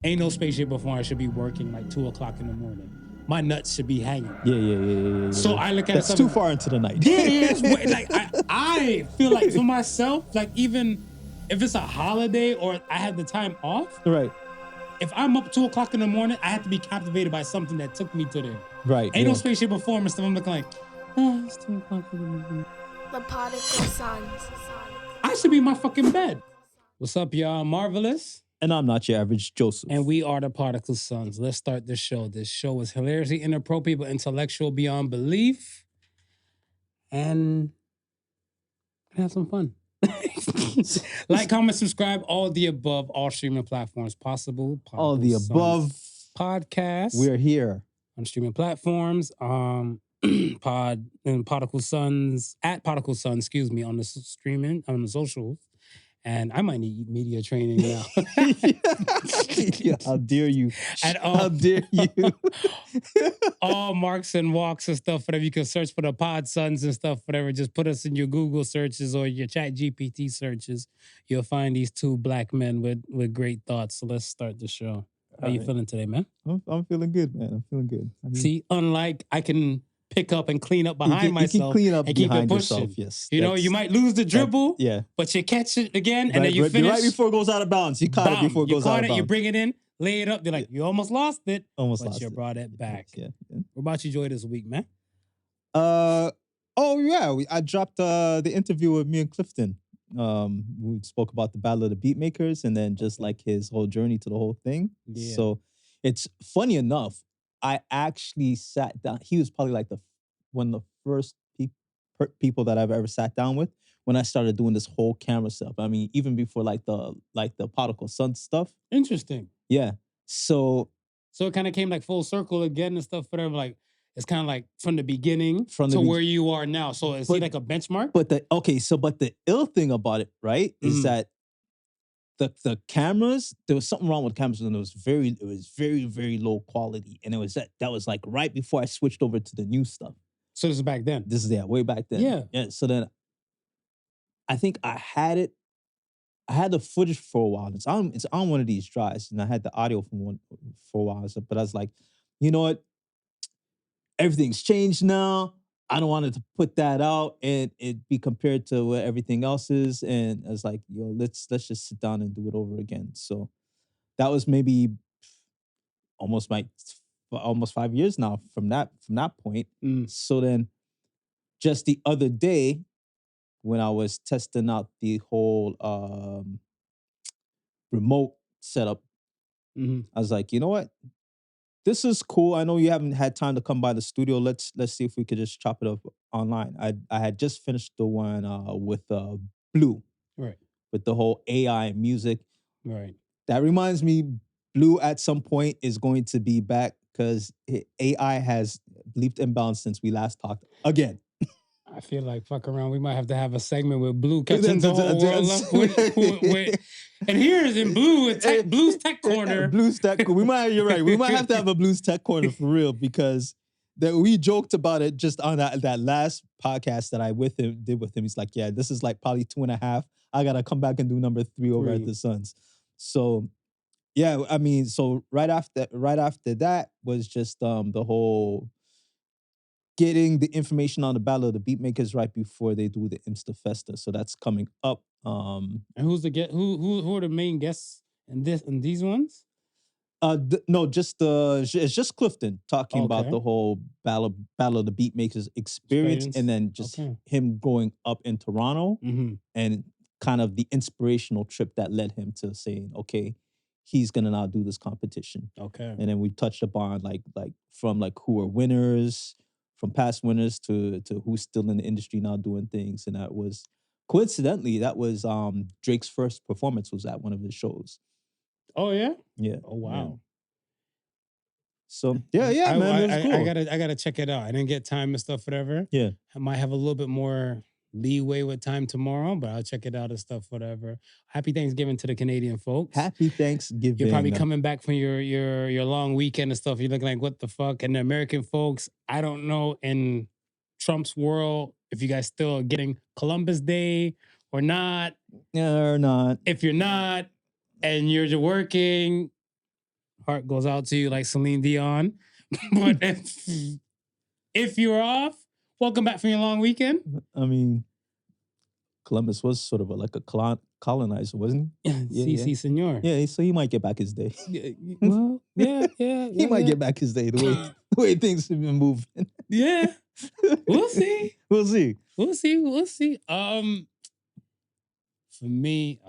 Ain't no spaceship before I should be working like 2:00 in the morning. My nuts should be hanging. Yeah. So I look at That's it. too far into the night. Yeah. Like I feel like for myself, like even if it's a holiday or I have the time off, Right. if I'm up 2:00 in the morning, I have to be captivated by something that took me to there. Right. Ain't no spaceship before me. So I'm looking like, oh, it's 2:00 in the morning. The Podical Sons. I should be in my fucking bed. What's up, y'all? Marvelous. And I'm not your average Joseph. And we are the Podical Sons. Let's start the show. This show is hilariously inappropriate but intellectual beyond belief. And have some fun. Like, comment, subscribe, all the above, all streaming platforms possible. All the above. Podcast. We're here. On streaming platforms. Podical Sons, at Podical Sons, excuse me, on the streaming, on the socials. And I might need media training now. Yeah, how dare you? How dare you? All marks and walks and stuff, whatever. You can search for the Pod Sons and stuff, whatever. Just put us in your Google searches or your Chat GPT searches. You'll find these two black men with great thoughts. So let's start the show. How you feeling today, man? I'm feeling good, man. I'm feeling good. See, unlike I can pick up and clean up behind myself. You can clean up and keep behind it pushing. yourself, yes. You know, you might lose the dribble, yeah, but you catch it again, and then you finish. Right before it goes out of bounds. You caught it before it goes out of bounds. You bring it in, lay it up. They're like, you almost lost it. But you brought it back. Yeah. What about you, Joy, this week, man? I dropped the interview with me and Clifton. We spoke about the Battle of the Beatmakers and then just like his whole journey to the whole thing. Yeah. So it's funny enough, I actually sat down. He was probably like one of the first people that I've ever sat down with when I started doing this whole camera stuff. I mean, even before like the Podical Sun stuff. Interesting. Yeah. So it kind of came like full circle again and stuff, whatever. Like it's kind of like from the beginning to where you are now. So is he like a benchmark? But the ill thing about it, right, is that the cameras, there was something wrong with cameras and it was very, very low quality. And it was that was like right before I switched over to the new stuff. So this is back then? This is way back then. Yeah. So then I think I had the footage for a while. It's on one of these drives, and I had the audio for a while. But I was like, you know what? Everything's changed now. I don't want it to put that out and it be compared to what everything else is. And I was like, yo, let's just sit down and do it over again. So that was maybe almost 5 years now from that point. So then just the other day when I was testing out the whole remote setup, I was like, you know what? This is cool. I know you haven't had time to come by the studio. Let's see if we could just chop it up online. I had just finished the one with Blue. Right. With the whole AI and music. Right. That reminds me, Blue at some point is going to be back because AI has leaped and bounced since we last talked again. I feel like fuck around. We might have to have a segment with Blue catching the whole world up with and here's in Blue, Blue's Tech Corner. Blue's Tech. You're right. We might have to have a Blue's Tech Corner for real because we joked about it just on that last podcast that I did with him. He's like, yeah, this is like probably 2.5. I gotta come back and do number 3 over at the Suns. So yeah, I mean, so right after that was just the whole getting the information on the Battle of the Beatmakers right before they do the Insta Festa. So that's coming up. And who's the who are the main guests in these ones? No, it's just Clifton talking about the whole Battle of the Beatmakers experience and then just him growing up in Toronto and kind of the inspirational trip that led him to saying, okay, he's gonna now do this competition. Okay. And then we touched upon like from like who are winners, from past winners to who's still in the industry now doing things. And that was coincidentally, Drake's first performance was at one of his shows. Oh yeah? Yeah. Oh wow. Yeah. So yeah, man. It was cool. I gotta check it out. I didn't get time and stuff, whatever. Yeah. I might have a little bit more leeway with time tomorrow, but I'll check it out and stuff, whatever. Happy Thanksgiving to the Canadian folks. Happy Thanksgiving. You're probably coming back from your long weekend and stuff. You're looking like, what the fuck? And the American folks, I don't know in Trump's world if you guys still are getting Columbus Day or not. Yeah, or not. If you're not and you're working, heart goes out to you like Celine Dion. But if you're off, welcome back from your long weekend. I mean, Columbus was sort of like a colonizer, wasn't he? Si, senor. Yeah, so he might get back his day. Well, yeah. He might get back his day the way things have been moving. Yeah. We'll see. We'll see. We'll see. For me,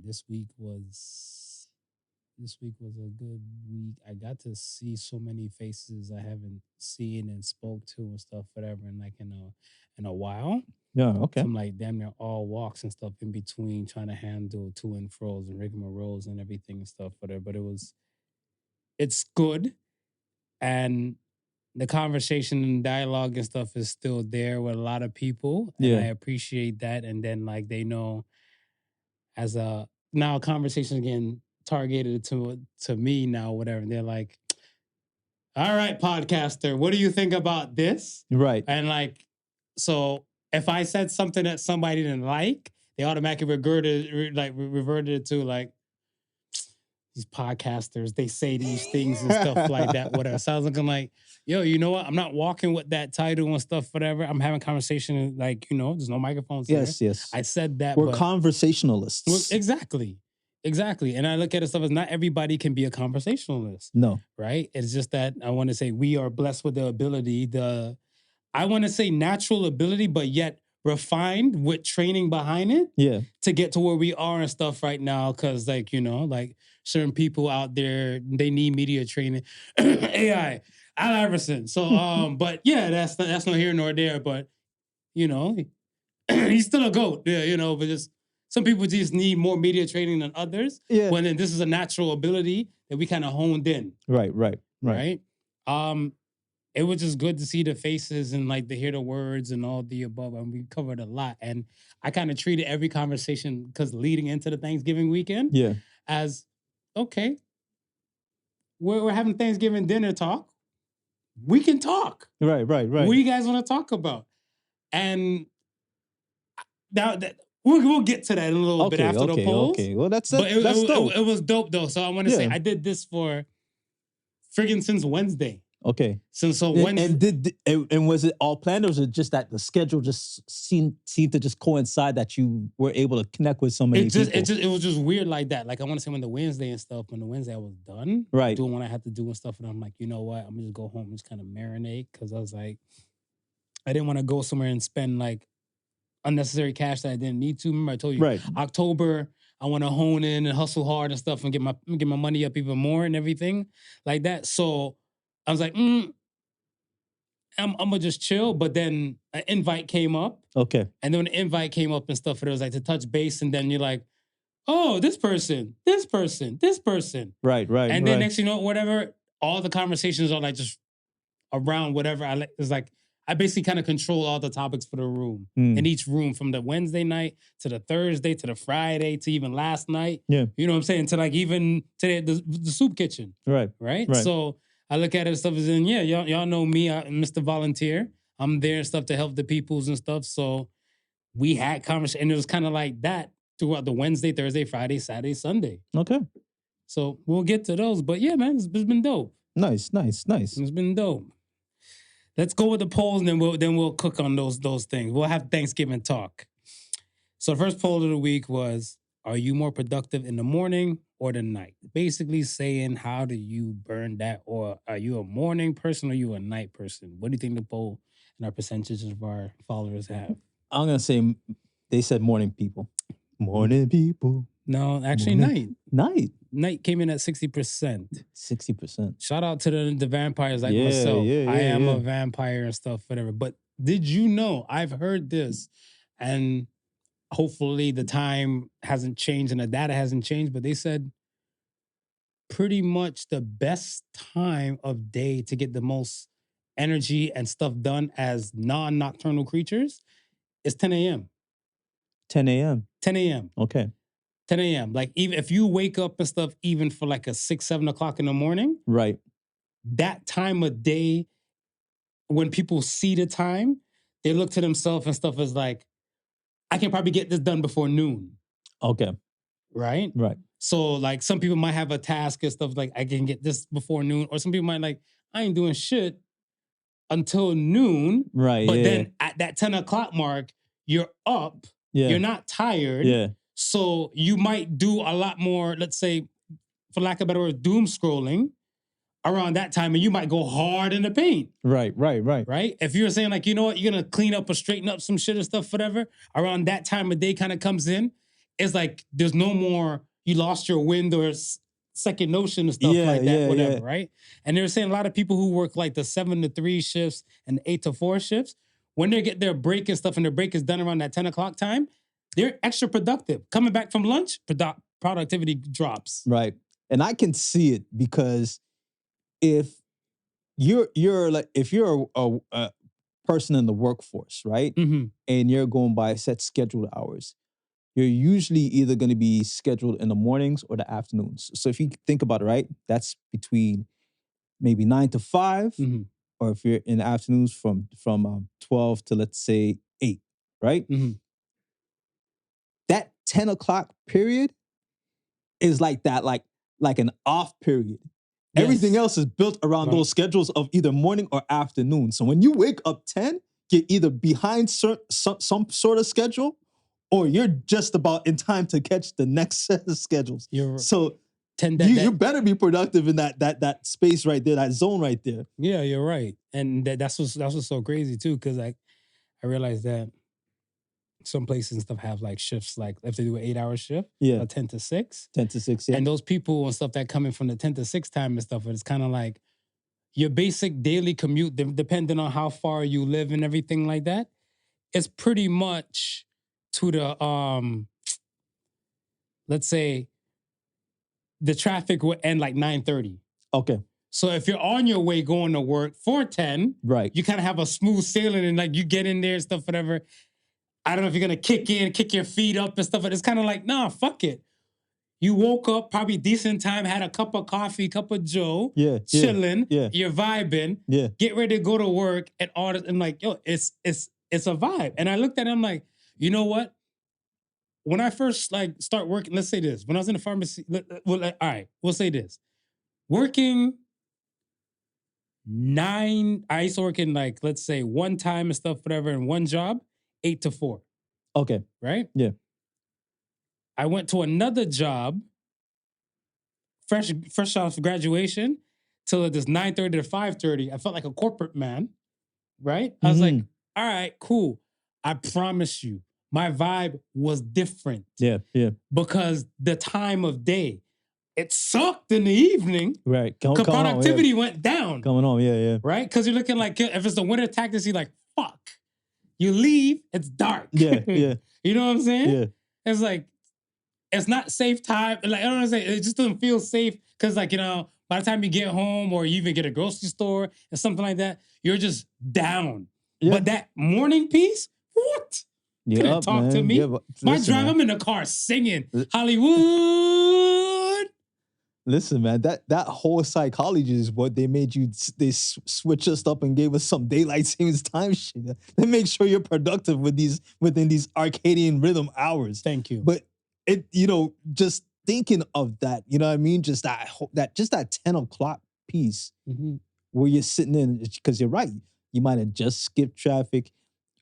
this week was a good week. I got to see so many faces I haven't seen and spoke to and stuff, whatever, in a while. Yeah, okay. Some like damn near all walks and stuff in between, trying to handle to and fro's and rigmaroles and everything and stuff, whatever. But it's good, and the conversation and dialogue and stuff is still there with a lot of people, and I appreciate that. And then like they know, as a now conversation again targeted to me now, whatever. And they're like, "All right, podcaster, what do you think about this?" Right. And like, so if I said something that somebody didn't like, they automatically reverted it to like, these podcasters, they say these things and stuff like that, whatever. So I was looking like, yo, you know what? I'm not walking with that title and stuff, whatever. I'm having conversation like, there's no microphones here. Yes. I said that. We're conversationalists. Exactly. And I look at it stuff as not everybody can be a conversationalist. No. Right? It's just that I want to say we are blessed with the ability, I want to say natural ability, but yet refined with training behind it. Yeah. To get to where we are and stuff right now. Cause like, like certain people out there, they need media training. AI, Al Iverson. So, but yeah, that's not here nor there, but he's still a GOAT. Yeah, but just some people just need more media training than others. Yeah. When then this is a natural ability that we kind of honed in. Right. It was just good to see the faces and like to hear the words and all the above. And we covered a lot. And I kind of treated every conversation, because leading into the Thanksgiving weekend, as okay, we're having Thanksgiving dinner talk. We can talk. Right. What do you guys want to talk about? And now that we'll get to that in a little bit after the polls. Okay. Well, that's dope. It was dope though. So I want to say I did this for friggin' since Wednesday. Okay. So Wednesday. And was it all planned, or was it just that the schedule just seemed to just coincide that you were able to connect with so many people? It was just weird like that. Like I want to say when the Wednesday I was done, right, doing what I had to do and stuff, and I'm like, you know what? I'm gonna just go home and just kind of marinate, because I was like, I didn't want to go somewhere and spend like unnecessary cash that I didn't need to. Remember I told you, right, October, I want to hone in and hustle hard and stuff and get my money up even more and everything like that. So I was like, I'm gonna just chill. But then an invite came up. Okay. And then when the invite came up and stuff, it was like to touch base, and then you're like, oh, this person. Right. And then next, whatever, all the conversations are like just around whatever it's like. I basically kind of control all the topics for the room. In each room, from the Wednesday night to the Thursday to the Friday to even last night. Yeah. You know what I'm saying? To like even today, the soup kitchen. Right. So I look at it and stuff as in, y'all know me, I'm Mr. Volunteer. I'm there and stuff to help the peoples and stuff. So we had conversation, and it was kind of like that throughout the Wednesday, Thursday, Friday, Saturday, Sunday. Okay. So we'll get to those. But yeah, man, it's been dope. Nice. It's been dope. Let's go with the polls, and then we'll cook on those things. We'll have Thanksgiving talk. So the first poll of the week was, are you more productive in the morning or the night? Basically saying, how do you burn that? Or are you a morning person or are you a night person? What do you think the poll and our percentages of our followers have? I'm going to say they said morning people. Morning people. No, actually morning. Night came in at 60%. 60%. Shout out to the vampires like myself. I am a vampire and stuff, whatever. But did you know, I've heard this, and hopefully the time hasn't changed and the data hasn't changed, but they said pretty much the best time of day to get the most energy and stuff done as non-nocturnal creatures is 10 a.m. 10 a.m. 10 a.m. Okay. 10 a.m. Like even if you wake up and stuff, even for like a 6, 7 o'clock in the morning, right? That time of day, when people see the time, they look to themselves and stuff as like, I can probably get this done before noon. Okay. Right? Right. So like some people might have a task and stuff like I can get this before noon, or some people might like I ain't doing shit until noon. Right. But yeah. then at that 10 o'clock mark, you're up. Yeah. You're not tired. Yeah. So you might do a lot more, let's say, for lack of a better word, doom scrolling around that time, and you might go hard in the paint. Right. Right? If you're saying like, you know what, you're gonna clean up or straighten up some shit or stuff, whatever, around that time of day kind of comes in, it's like there's no more, you lost your wind or second notion and stuff like that, whatever, right? And they're saying a lot of people who work like the 7 to 3 shifts and the 8 to 4 shifts, when they get their break and stuff and their break is done around that 10 o'clock time, they're extra productive. Coming back from lunch, productivity drops. Right. And I can see it because if you're like, if you're a person in the workforce, right? Mm-hmm. And you're going by set scheduled hours, you're usually either going to be scheduled in the mornings or the afternoons. So if you think about it, right, that's between maybe 9 to 5, Mm-hmm. or if you're in the afternoons from 12 to, let's say, 8, right? Mm-hmm. That 10 o'clock period is like that, like an off period. Yes. Everything else is built around those schedules of either morning or afternoon. So when you wake up 10, you're either behind some sort of schedule, or you're just about in time to catch the next set of schedules. So you better be productive in that space right there, that zone right there. Yeah, you're right. And that's what's so crazy too, because I realized that some places and stuff have like shifts, like if they do an 8-hour shift, Yeah. 10 to 6. 10 to 6, yeah. And those people and stuff that come in from the 10 to 6 time and stuff, it's kind of like your basic daily commute, depending on how far you live and everything like that, it's pretty much to the, let's say, the traffic will end like 9:30. Okay. So if you're on your way going to work for 10, right, you kind of have a smooth sailing and like you get in there and stuff, whatever. I don't know if you're going to kick your feet up and stuff, but it's kind of like, nah, fuck it. You woke up probably decent time, had a cup of coffee, cup of Joe, chilling, you're vibing, get ready to go to work and all that. And like, yo, it's a vibe. And I looked at it, I'm like, you know what? When I first like start working, let's say this, when I was in the pharmacy, all right, we'll say this. Working I used to work in like, let's say one time and stuff, whatever, in one job, 8 to 4. Okay. Right? Yeah. I went to another job, fresh off graduation, till it was 9:30 to 5:30. I felt like a corporate man, right? I was like, all right, cool. I promise you, my vibe was different. Yeah. Because the time of day, it sucked in the evening. Right. Productivity went down. Coming on, yeah. Right? Because you're looking like, if it's the winter tactics, you're like, fuck. You leave, it's dark. Yeah. You know what I'm saying? Yeah. It's like, it's not safe time. Like, I don't know what I'm saying. It just doesn't feel safe because, like, you know, by the time you get home or you even get a grocery store or something like that, you're just down. Yeah. But that morning piece, what? Couldn't talk to me. My drive, I'm in the car singing Hollywood. Listen, man, that whole psychology is what they made you. They switch us up and gave us some daylight savings time shit. They make sure you're productive within these Arcadian rhythm hours. Thank you. But it, you know, just thinking of that, you know what I mean? Just that 10 o'clock piece where you're sitting in, because you're right. You might have just skipped traffic,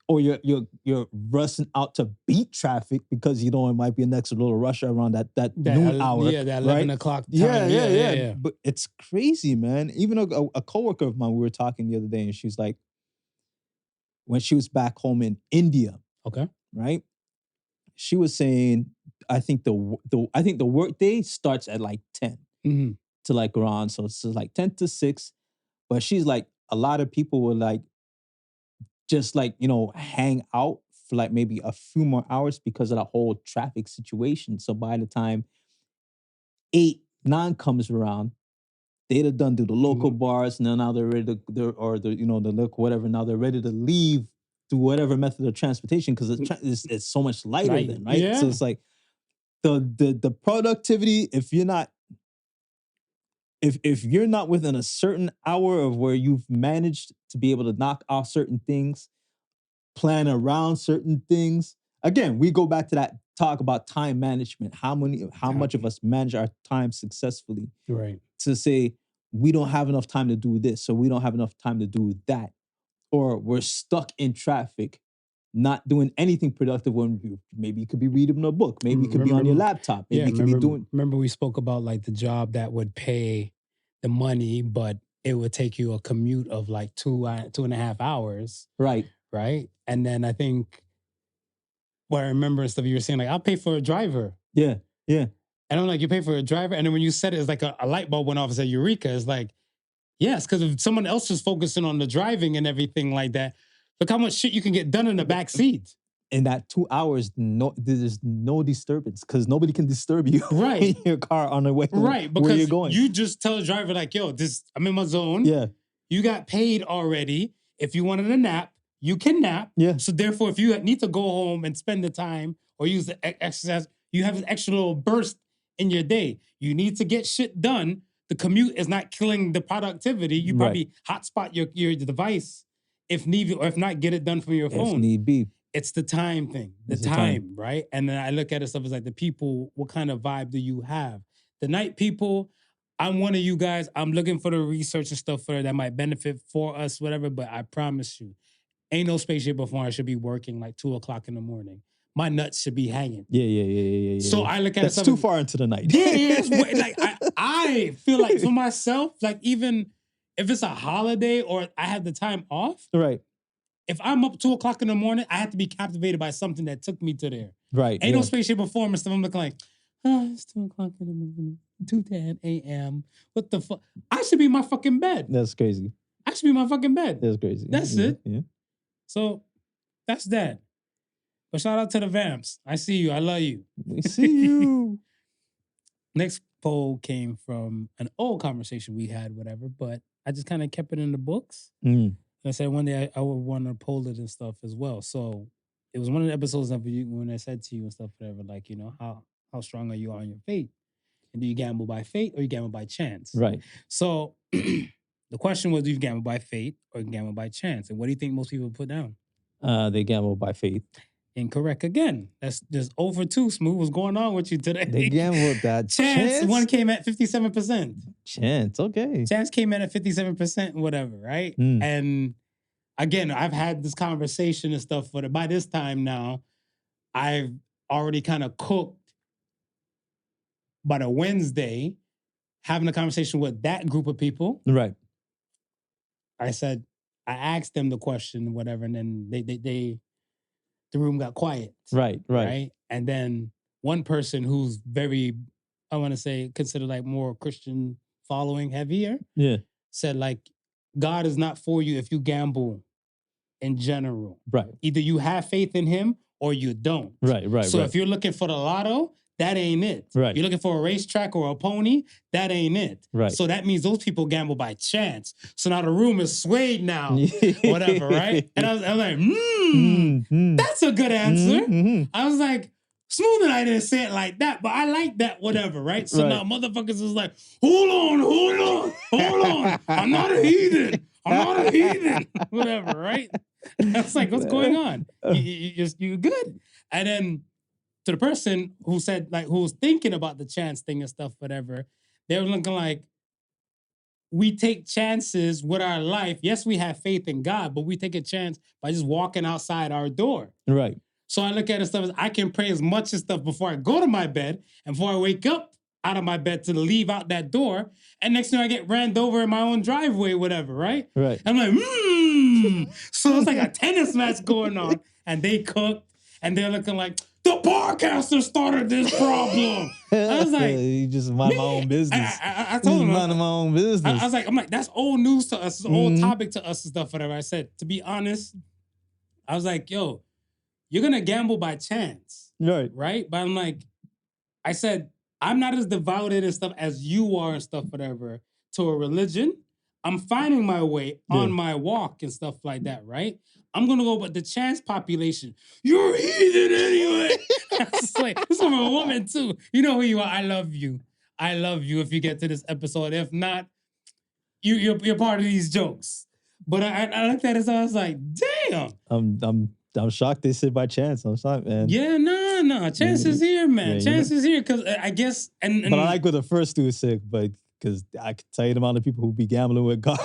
or you're rushing out to beat traffic because you know it might be an extra little rush around that noon hour. Yeah, that 11 o'clock time. Yeah. But it's crazy, man. Even a coworker of mine, we were talking the other day, and she's like, when she was back home in India, okay, right? She was saying, I think the work day starts at like 10 to like around, so it's like 10 to 6. But she's like, a lot of people were like, just like, you know, hang out for like maybe a few more hours because of the whole traffic situation. So by the time 8, 9 comes around, they'd have done to the local bars, and now they're ready to, the local whatever. Now they're ready to leave through whatever method of transportation because it's so much lighter then, right? Yeah. So it's like the productivity. If you're not within a certain hour of where you've managed to be able to knock off certain things, plan around certain things. Again, we go back to talk about time management. How much of us manage our time successfully Right. to say we don't have enough time to do this, or we don't have enough time to do that, or we're stuck in traffic, not doing anything productive when maybe you could be reading a book, maybe you could be on your laptop, maybe you could be doing. Remember we spoke about like the job that would pay the money, but it would take you a commute of like 2.5 hours. Right. Right. And then I think what I remember and stuff you were saying, like, I'll pay for a driver. Yeah. Yeah. And I'm like, you pay for a driver? And then when you said it, it's like a light bulb went off and said, Eureka. It's like, yes, because if someone else is focusing on the driving and everything like that, look how much shit you can get done in the back seat. In that 2 hours, there's no disturbance because nobody can disturb you right in your car on the way right, because where you're going. You just tell the driver, like, yo, I'm in my zone. Yeah. You got paid already. If you wanted a nap, you can nap. Yeah. So therefore, if you need to go home and spend the time or use the exercise, you have an extra little burst in your day. You need to get shit done. The commute is not killing the productivity. You probably hotspot your device if need, or if not, get it done from your phone. If need be. It's the time thing, the time, right? And then I look at it stuff as like the people, what kind of vibe do you have? The night people, I'm one of you guys. I'm looking for the research and stuff for that might benefit for us, whatever. But I promise you, ain't no spaceship before I should be working like 2:00 in the morning. My nuts should be hanging. Yeah. So I look at that's too far into the night. Yeah. Like I feel like for myself, like even if it's a holiday or I have the time off, right? If I'm up 2:00 in the morning, I have to be captivated by something that took me to there. Right. Ain't no spaceship performance. I'm looking like, it's 2:00 in the morning, 2:10 a.m. What the fuck? I should be in my fucking bed. That's crazy. I should be in my fucking bed. That's crazy. That's it. Yeah. So that's that. But shout out to the Vamps. I see you. I love you. We see you. Next poll came from an old conversation we had, whatever, but I just kind of kept it in the books. I said one day I would want to poll it and stuff as well. So it was one of the episodes of you when I said to you and stuff, whatever, like, you know, how strong are you on your faith? And do you gamble by fate or you gamble by chance? Right. So the question was, do you gamble by fate or gamble by chance? And what do you think most people put down? They gamble by faith. Incorrect again. That's just over 2. Smooth. What's going on with you today? They gambled that chance. One came at 57%. Chance, okay. Chance came in at 57%, whatever, right? And again, I've had this conversation and stuff, but by this time now, I've already kind of cooked by the Wednesday, having a conversation with that group of people. Right. I asked them the question, whatever, and then the room got quiet. Right. And then one person who's very, I want to say, considered like more Christian following heavier. Yeah. Said like, God is not for you if you gamble in general. Right. Either you have faith in him or you don't. Right. So if you're looking for the lotto, that ain't it. Right. You're looking for a racetrack or a pony, that ain't it. Right. So that means those people gamble by chance. So now the room is swayed now, whatever, right? And I was like, that's a good answer. I was like, Smooth and I didn't say it like that, but I like that, whatever, right? So now motherfuckers is like, hold on. I'm not a heathen. Whatever, right? I was like, what's going on? You good? And then to the person who said, like, who was thinking about the chance thing and stuff, whatever, they were looking like, we take chances with our life. Yes, we have faith in God, but we take a chance by just walking outside our door. Right. So I look at it stuff as I can pray as much as stuff before I go to my bed and before I wake up out of my bed to leave out that door. And next thing I get ran over in my own driveway, whatever, right? Right. I'm like, So it's like a tennis match going on. And they cooked and they're looking like, the podcaster started this problem. I was like, you just mind my own business. I told him, mind my own business. I was like, that's old news to us. It's an old topic to us and stuff, whatever. I said, to be honest, I was like, yo, you're going to gamble by chance. Right? But I'm like, I said, I'm not as devoted and stuff as you are and stuff, whatever, to a religion. I'm finding my way on my walk and stuff like that, right? I'm going to go with the chance population. You're heathen anyway. It's like, this is from a woman too. You know who you are. I love you. I love you if you get to this episode. If not, you're part of these jokes. But I looked at it, so I was like, damn. I'm shocked they said by chance. I'm shocked, man. Yeah, nah. no. Chance is here, man. Yeah, Chance is here because I guess. And But I like what the first two is sick, but because I can tell you the amount of people who be gambling with God.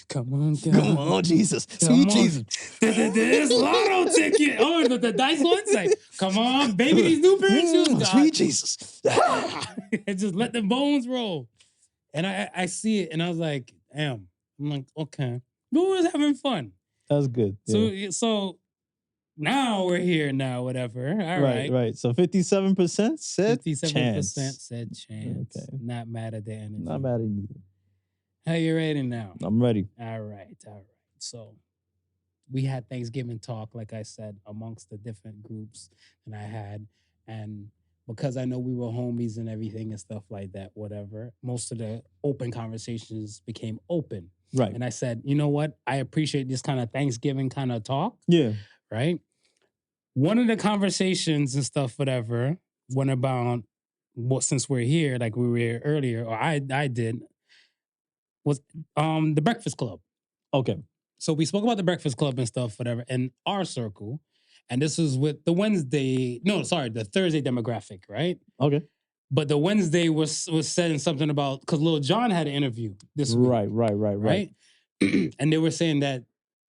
Come on, God. Come on, Jesus. Come Sweet on. Jesus. This lotto ticket. Oh, the dice one's like, come on, baby, these new pair of shoes, God. Sweet Jesus. And just let the bones roll. And I see it, and I was like, damn. I'm like, okay. But we was having fun. That was good. Yeah. So now we're here now, whatever. All right. Right. So 57% said 57% chance. said chance. Okay. Not mad at the energy. Not bad either. How you ready now? I'm ready. All right. So we had Thanksgiving talk, like I said, amongst the different groups that I had. And because I know we were homies and everything and stuff like that, whatever, most of the open conversations became open. Right. And I said, you know what? I appreciate this kind of Thanksgiving kind of talk. Yeah. Right? One of the conversations and stuff, whatever, went about, well, since we're here, like we were here earlier, or I did, was the Breakfast Club. Okay. So we spoke about the Breakfast Club and stuff, whatever, in our circle. And this was with the the Thursday demographic, right? Okay. But the Wednesday was saying something about, because Lil Jon had an interview this week. Right. And they were saying that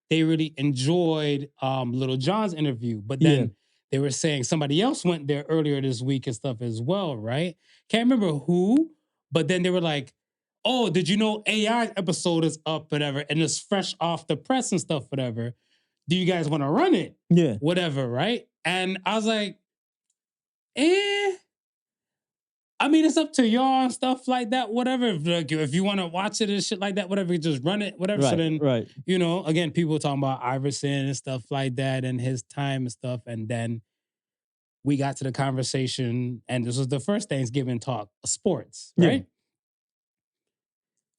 they really enjoyed Lil Jon's interview. But then they were saying somebody else went there earlier this week and stuff as well, right? Can't remember who, but then they were like, oh, did you know AI episode is up, whatever, and it's fresh off the press and stuff, whatever. Do you guys want to run it? Yeah. Whatever, right? And I was like, I mean, it's up to y'all and stuff like that, whatever. If you want to watch it and shit like that, whatever, just run it, whatever. Right, So then, right. you know, again, people talking about Iverson and stuff like that and his time and stuff. And then we got to the conversation, and this was the first Thanksgiving talk, sports, right?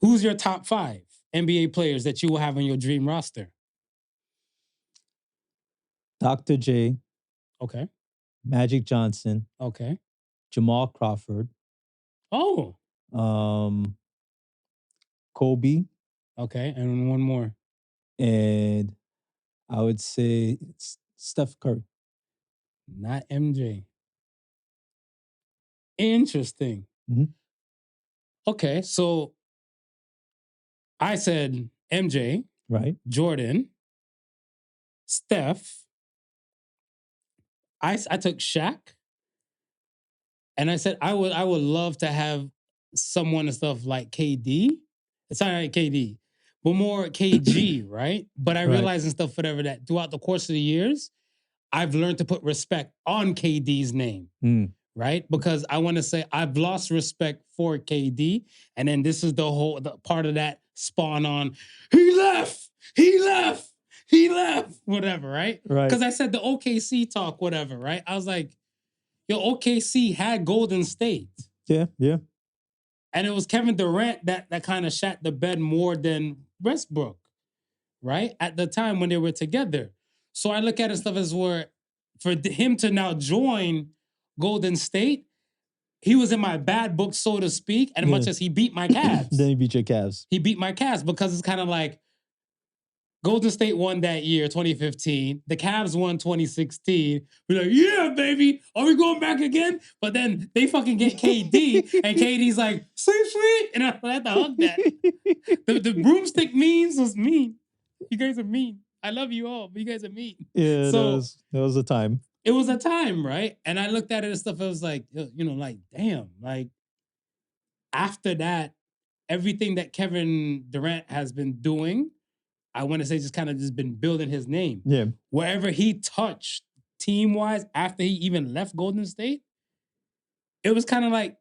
Who's your top 5 NBA players that you will have on your dream roster? Dr. J, Okay. Magic Johnson, Okay. Jamal Crawford, Oh. Kobe, Okay. And one more. and I would say Steph Curry. Not MJ. Interesting. Mhm. Okay, so I said MJ, Right. Jordan, Steph. I took Shaq, and I said I would love to have someone and stuff like KD. It's not like KD, but more KG, right? But I Right. realized and stuff, whatever, that throughout the course of the years, I've learned to put respect on KD's name. Right? Because I want to say I've lost respect for KD. And then this is the part of that spawn on, he left, whatever, right? Right. Because I said the OKC talk, whatever, right? I was like, yo, OKC had Golden State. Yeah. And it was Kevin Durant that kind of shat the bed more than Westbrook, right? At the time when they were together. So I look at it stuff as where for him to now join Golden State, he was in my bad book, so to speak, and much as he beat my Cavs. Then he beat your Cavs. He beat my Cavs because it's kind of like Golden State won that year, 2015. The Cavs won 2016. We're like, yeah, baby. Are we going back again? But then they fucking get KD, and KD's like, sweet. And I had to hug that. The broomstick memes was mean. You guys are mean. I love you all, but you guys are mean. Yeah, So that was a time. it was a time, right? And I looked at it and stuff, I was like, you know, like, damn, like, after that, everything that Kevin Durant has been doing, I want to say just kind of just been building his name. Yeah. Wherever he touched team-wise, after he even left Golden State, it was kind of like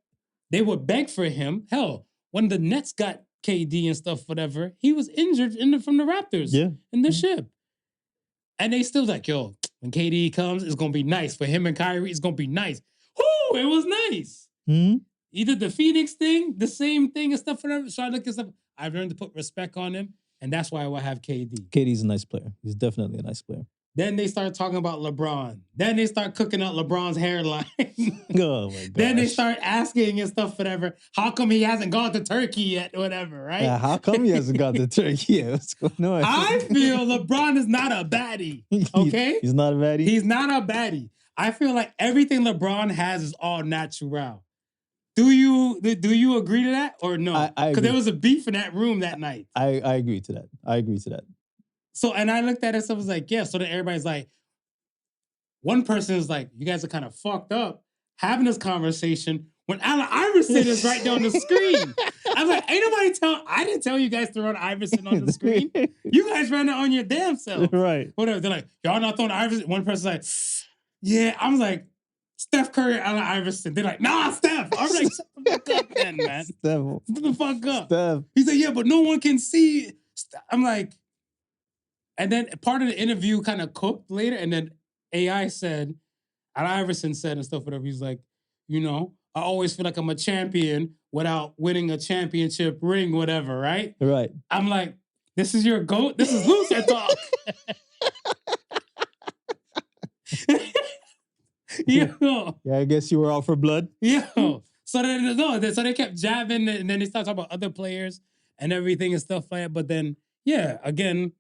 they would beg for him. Hell, when the Nets got KD and stuff, whatever, he was injured from the Raptors in the ship. And they still like, yo, when KD comes, it's going to be nice. For him and Kyrie, it's going to be nice. Whoo, it was nice. Mm-hmm. Either the Phoenix thing, the same thing and stuff, whatever. So I look at stuff. I've learned to put respect on him. And that's why I will have KD. KD's a nice player. He's definitely a nice player. Then they start talking about LeBron. Then they start cooking up LeBron's hairline. Oh my god. Then they start asking and stuff, whatever. How come he hasn't gone to Turkey yet? Whatever, right? How come he hasn't got the Turkey yet? What's going on? I feel LeBron is not a baddie. Okay? He's not a baddie? He's not a baddie. I feel like everything LeBron has is all natural. Do you agree to that or no? I Because there was a beef in that room that night. I agree to that. So, and I looked at it and I was like, yeah. So then everybody's like, one person is like, you guys are kind of fucked up having this conversation when Allen Iverson is right there on the screen. I'm like, I didn't tell you guys to run Iverson on the screen. You guys ran it on your damn self. Right. Whatever. They're like, y'all not throwing Iverson. One person's like, yeah. I was like, Steph Curry, Allen Iverson. They're like, nah, Steph. I'm like, shut the fuck up then, man. Steph. Shut the fuck up. Steph. He's like, yeah, but no one can see. I'm like, and then part of the interview kind of cooked later, and then AI said, Allen Iverson said and stuff, whatever. He's like, you know, I always feel like I'm a champion without winning a championship ring, whatever, right? Right. I'm like, this is your GOAT? This is loser talk. Yo. Yeah, I guess you were out for blood. Yo. So they kept jabbing, and then they started talking about other players and everything and stuff like that. But then, yeah, again,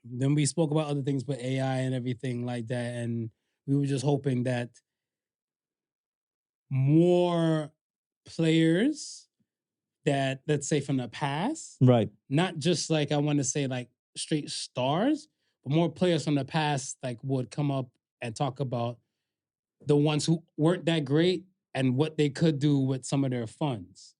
then we spoke about other things with AI and everything like that. And we were just hoping that more players that, let's say, from the past, Right. not just like, I want to say like straight stars, but more players from the past like would come up and talk about the ones who weren't that great and what they could do with some of their funds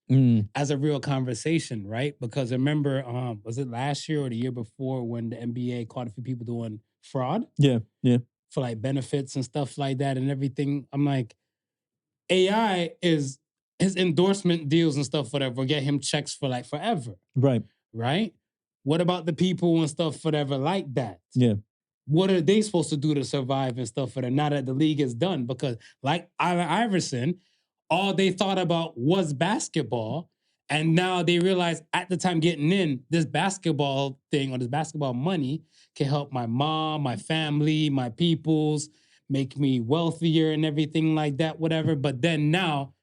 as a real conversation, right? Because remember, was it last year or the year before when the NBA caught a few people doing fraud? Yeah. For like benefits and stuff like that and everything. I'm like, AI is his endorsement deals and stuff, whatever, will get him checks for like forever. Right. Right? What about the people and stuff, whatever, like that? Yeah. What are they supposed to do to survive and stuff for them now that the league is done? Because like Allen Iverson, all they thought about was basketball. And now they realize at the time getting in, this basketball thing or this basketball money can help my mom, my family, my peoples, make me wealthier and everything like that, whatever. But then now,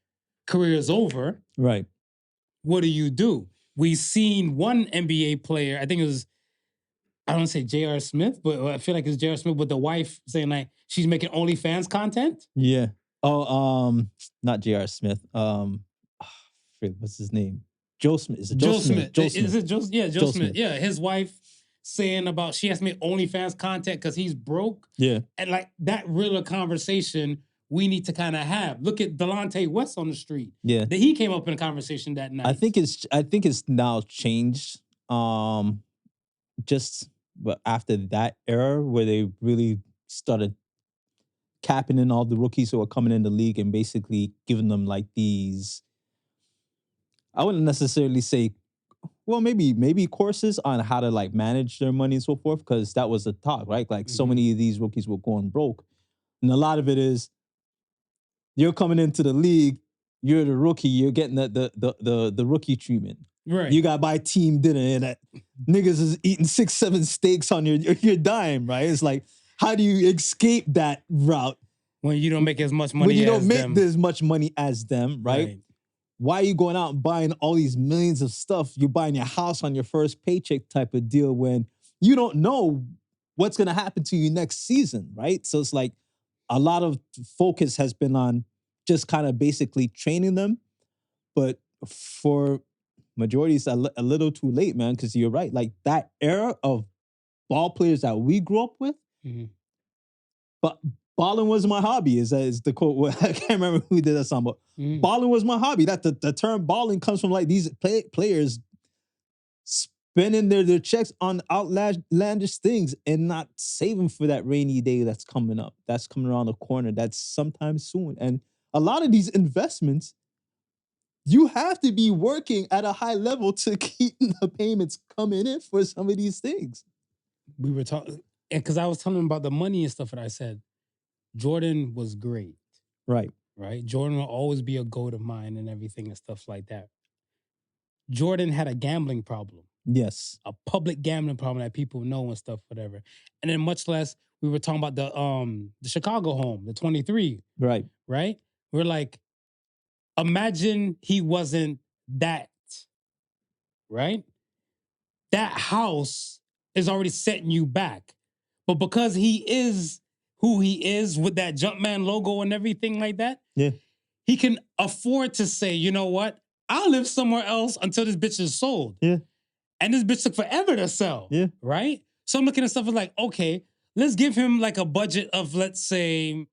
career is over. Right. What do? We seen one NBA player, I think it was, I don't say J.R. Smith, but I feel like it's J.R. Smith with the wife saying like she's making OnlyFans content. Yeah. Oh, not J.R. Smith. What's his name? Joe Smith. Is it Joe Smith? Joe Smith. Is it Joe? Yeah, Joe Smith. Yeah, his wife saying about she has to make OnlyFans content because he's broke. Yeah. And like that real conversation we need to kind of have. Look at Delonte West on the street. Yeah. That he came up in a conversation that night. I think it's now changed. Just but after that era where they really started capping in all the rookies who are coming in the league and basically giving them like these, I wouldn't necessarily say, well, maybe courses on how to like manage their money and so forth, because that was the talk, right? Like so many of these rookies were going broke. And a lot of it is you're coming into the league, you're the rookie, you're getting the rookie treatment. Right. You got to buy team dinner and that niggas is eating 6-7 steaks on your dime, right? It's like, how do you escape that route? When you don't make as much money when you as don't make them. as much money as them, right? Why are you going out and buying all these millions of stuff? You're buying your house on your first paycheck type of deal when you don't know what's going to happen to you next season, right? So it's like a lot of focus has been on just kind of basically training them. But for majority, it's a little too late, man, because you're right. Like that era of ball players that we grew up with, but balling was my hobby, is the quote. I can't remember who did that song, but balling was my hobby. That the term balling comes from like these players spending their checks on outlandish things and not saving for that rainy day that's coming up. That's coming around the corner. That's sometime soon. And a lot of these investments, you have to be working at a high level to keep the payments coming in for some of these things. We were talking, because I was telling him about the money and stuff that I said. Jordan was great. Right. Jordan will always be a goat of mine and everything and stuff like that. Jordan had a gambling problem. Yes. A public gambling problem that people know and stuff, whatever. And then much less, we were talking about the Chicago home, the 23, Right. right? We're like, imagine he wasn't that, right? That house is already setting you back. But because he is who he is with that Jumpman logo and everything like that, Yeah. he can afford to say, you know what? I'll live somewhere else until this bitch is sold. Yeah. And this bitch took forever to sell. Yeah. Right? So I'm looking at stuff like, okay, let's give him like a budget of, let's say,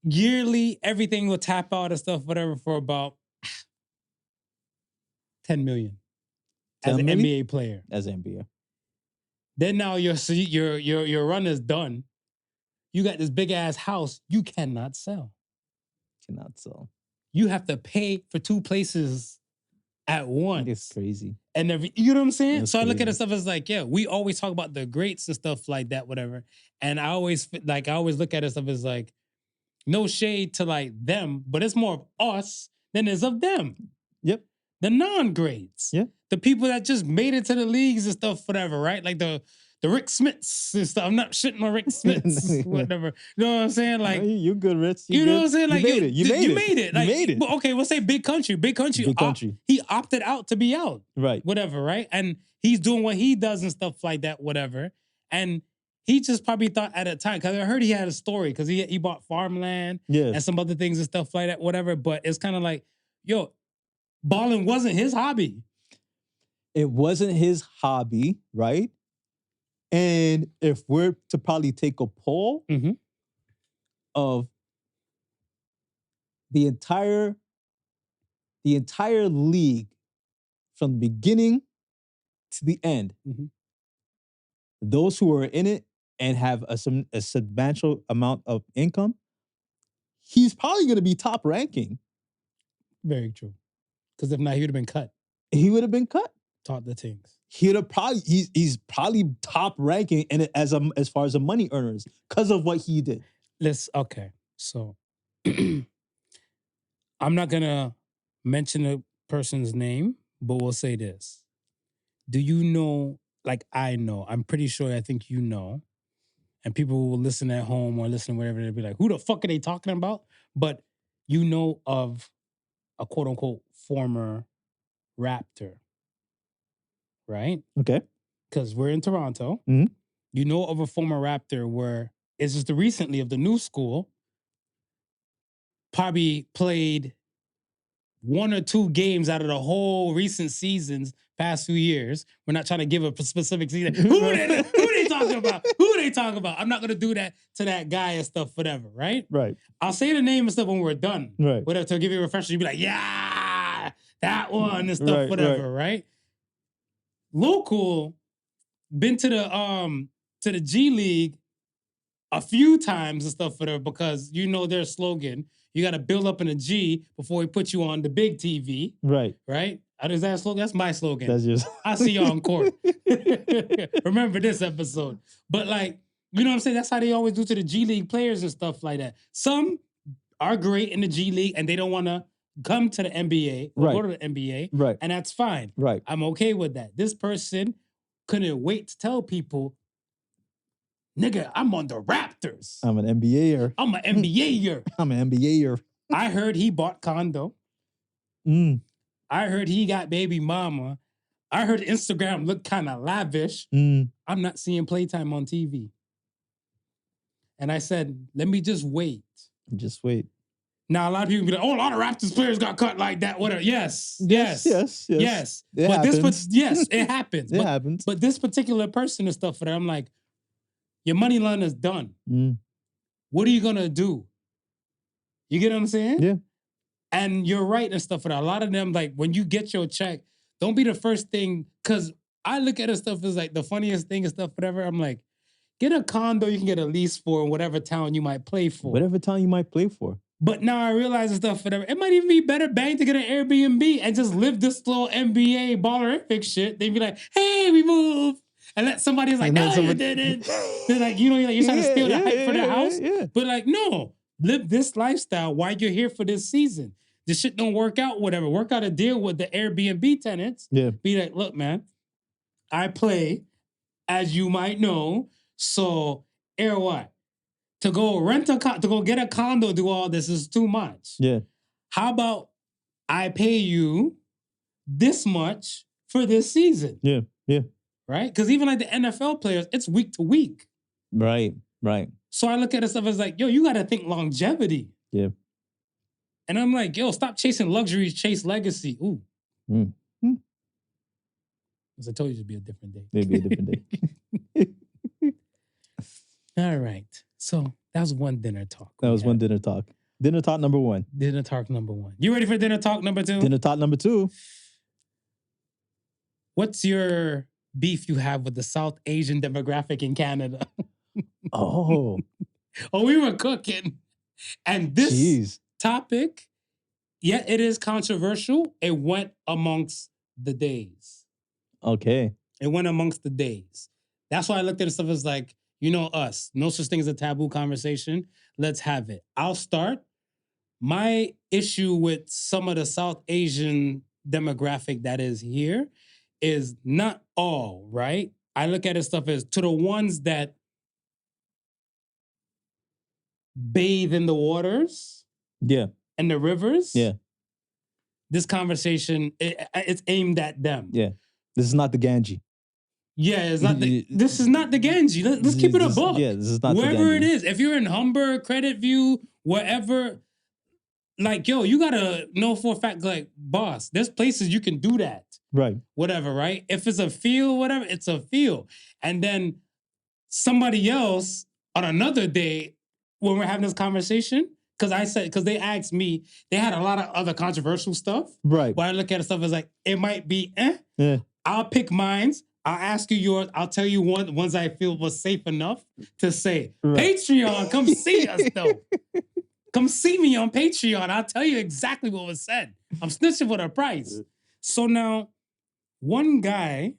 yearly, everything will tap out and stuff, whatever, for about 10 million as 10 an million? NBA player. As NBA. Then now your run is done. You got this big ass house you cannot sell. Cannot sell. You have to pay for two places at once. It's crazy. And you know what I'm saying? That's so I look at crazy. the stuff as like, yeah, we always talk about the greats and stuff like that, whatever. And I always look at it stuff as like, no shade to like them, but it's more of us than it is of them. Yep. The non-greats. Yeah. The people that just made it to the leagues and stuff, whatever, right? Like the Rick Smiths and stuff. I'm not shitting on Rick Smiths, whatever. You know what I'm saying? Like, No, you good, Rich. You know good. what I'm saying? Like, you made it. You made it. Like, you made it. But okay, we'll say Big Country. Big Country. Big Country. He opted out to be out. Right. Whatever, right? And he's doing what he does and stuff like that, whatever. And he just probably thought at a time, because I heard he had a story, because he bought farmland Yeah. and some other things and stuff like that, whatever. But it's kind of like, yo, balling wasn't his hobby. It wasn't his hobby, right? And if we're to probably take a poll Mhm. of the entire league from the beginning to the end, Mhm. those who are in it and have a substantial amount of income, he's probably going to be top ranking. Very true. Because if not, he would have been cut. He would have been cut. Taught the things. He's probably top ranking in it as far as the money earners because of what he did. Okay. So I'm not gonna mention a person's name, but we'll say this. Do you know, like I know, I'm pretty sure I think you know, and people who will listen at home or listen wherever, they'll be like, who the fuck are they talking about? But you know of a quote unquote former Raptor, right? Okay. Because we're in Toronto. Mhm. You know of a former Raptor where it's just recently of the new school, probably played one or two games out of the whole recent seasons, past few years. We're not trying to give a specific season. Who they talking about? Who they talking about? I'm not going to do that to that guy and stuff, whatever, right? Right. I'll say the name and stuff when we're done. Right. Whatever, to give you a refresher, you'll be like, yeah, that one and stuff, Right, whatever, right? Local, been to the G League a few times and stuff, whatever, because you know their slogan. You got to build up in a G before we put you on the big TV. Right. Right? Is that a slogan? That's my slogan. That's yours. I'll see y'all on court. Remember this episode. But like, you know what I'm saying? That's how they always do to the G League players and stuff like that. Some are great in the G League and they don't want to come to the NBA or go to the NBA. Right. And that's fine. Right. I'm okay with that. This person couldn't wait to tell people, nigga, I'm on the Raptors. I'm an NBAer. I'm an NBAer. I'm an NBAer. I heard he bought condo. Mm. I heard he got baby mama. I heard Instagram looked kind of lavish. Mm. I'm not seeing playtime on TV. And I said, let me just wait. Just wait. Now, a lot of people be like, oh, a lot of Raptors players got cut like that. Whatever. Yes. Yes. It happens. Yes, it happens. It happens. But this particular person and stuff for that, I'm like, your money line is done. Mm. What are you going to do? You get what I'm saying? Yeah. And you're right and stuff for that. A lot of them, like, when you get your check, don't be the first thing, because I look at it stuff as like the funniest thing and stuff, whatever. I'm like, get a condo you can get a lease for in whatever town you might play for. Whatever town you might play for. But now I realize and stuff, whatever. It might even be better bang to get an Airbnb and just live this little NBA ballerific shit. They'd be like, hey, we moved. And let somebody is like, no, you didn't. They're like, you know, you're trying to steal the hype for their house. Yeah. But like, no, live this lifestyle while you're here for this season. This shit don't work out, whatever. Work out a deal with the Airbnb tenants. Yeah. Be like, look, man, I play, as you might know, So, air what? To go rent to go get a condo, do all this is too much. Yeah. How about I pay you this much for this season? Yeah. Yeah. Right? Because even like the NFL players, it's week to week. Right. Right. So I look at this stuff as like, yo, you got to think longevity. Yeah. And I'm like, yo, stop chasing luxuries, chase legacy. Ooh. Mm. As I told you, it'd be a different day. Maybe a different day. All right. So that was one dinner talk. That was one dinner talk. Dinner talk number 1. Dinner talk number 1. You ready for dinner talk number 2? Dinner talk number 2. What's your beef you have with the South Asian demographic in Canada? Oh. We were cooking. And this topic, yeah, it is controversial. It went amongst the days. Okay. It went amongst the days. That's why I looked at it stuff as like, you know us, no such thing as a taboo conversation. Let's have it. I'll start. My issue with some of the South Asian demographic that is here is not all, right? I look at it stuff as to the ones that bathe in the waters. Yeah. And the rivers. Yeah. This conversation, it's aimed at them. Yeah. This is not the Ganges. Yeah, it's not this is not the Ganges. Let's keep it a book. Yeah, this is not wherever the Ganges. it is. If you're in Humber, Credit View, wherever, like, yo, you gotta know for a fact, like, boss, there's places you can do that. Right. Whatever, right? If it's a field, whatever, it's a field. And then somebody else on another day, when we're having this conversation, because they asked me, they had a lot of other controversial stuff. Right. But I look at stuff as like, it might be, Yeah. I'll pick mines. I'll ask you yours. I'll tell you ones I feel was safe enough to say. Right. Patreon, come see us though. Come see me on Patreon. I'll tell you exactly what was said. I'm snitching for the price. So now, one guy,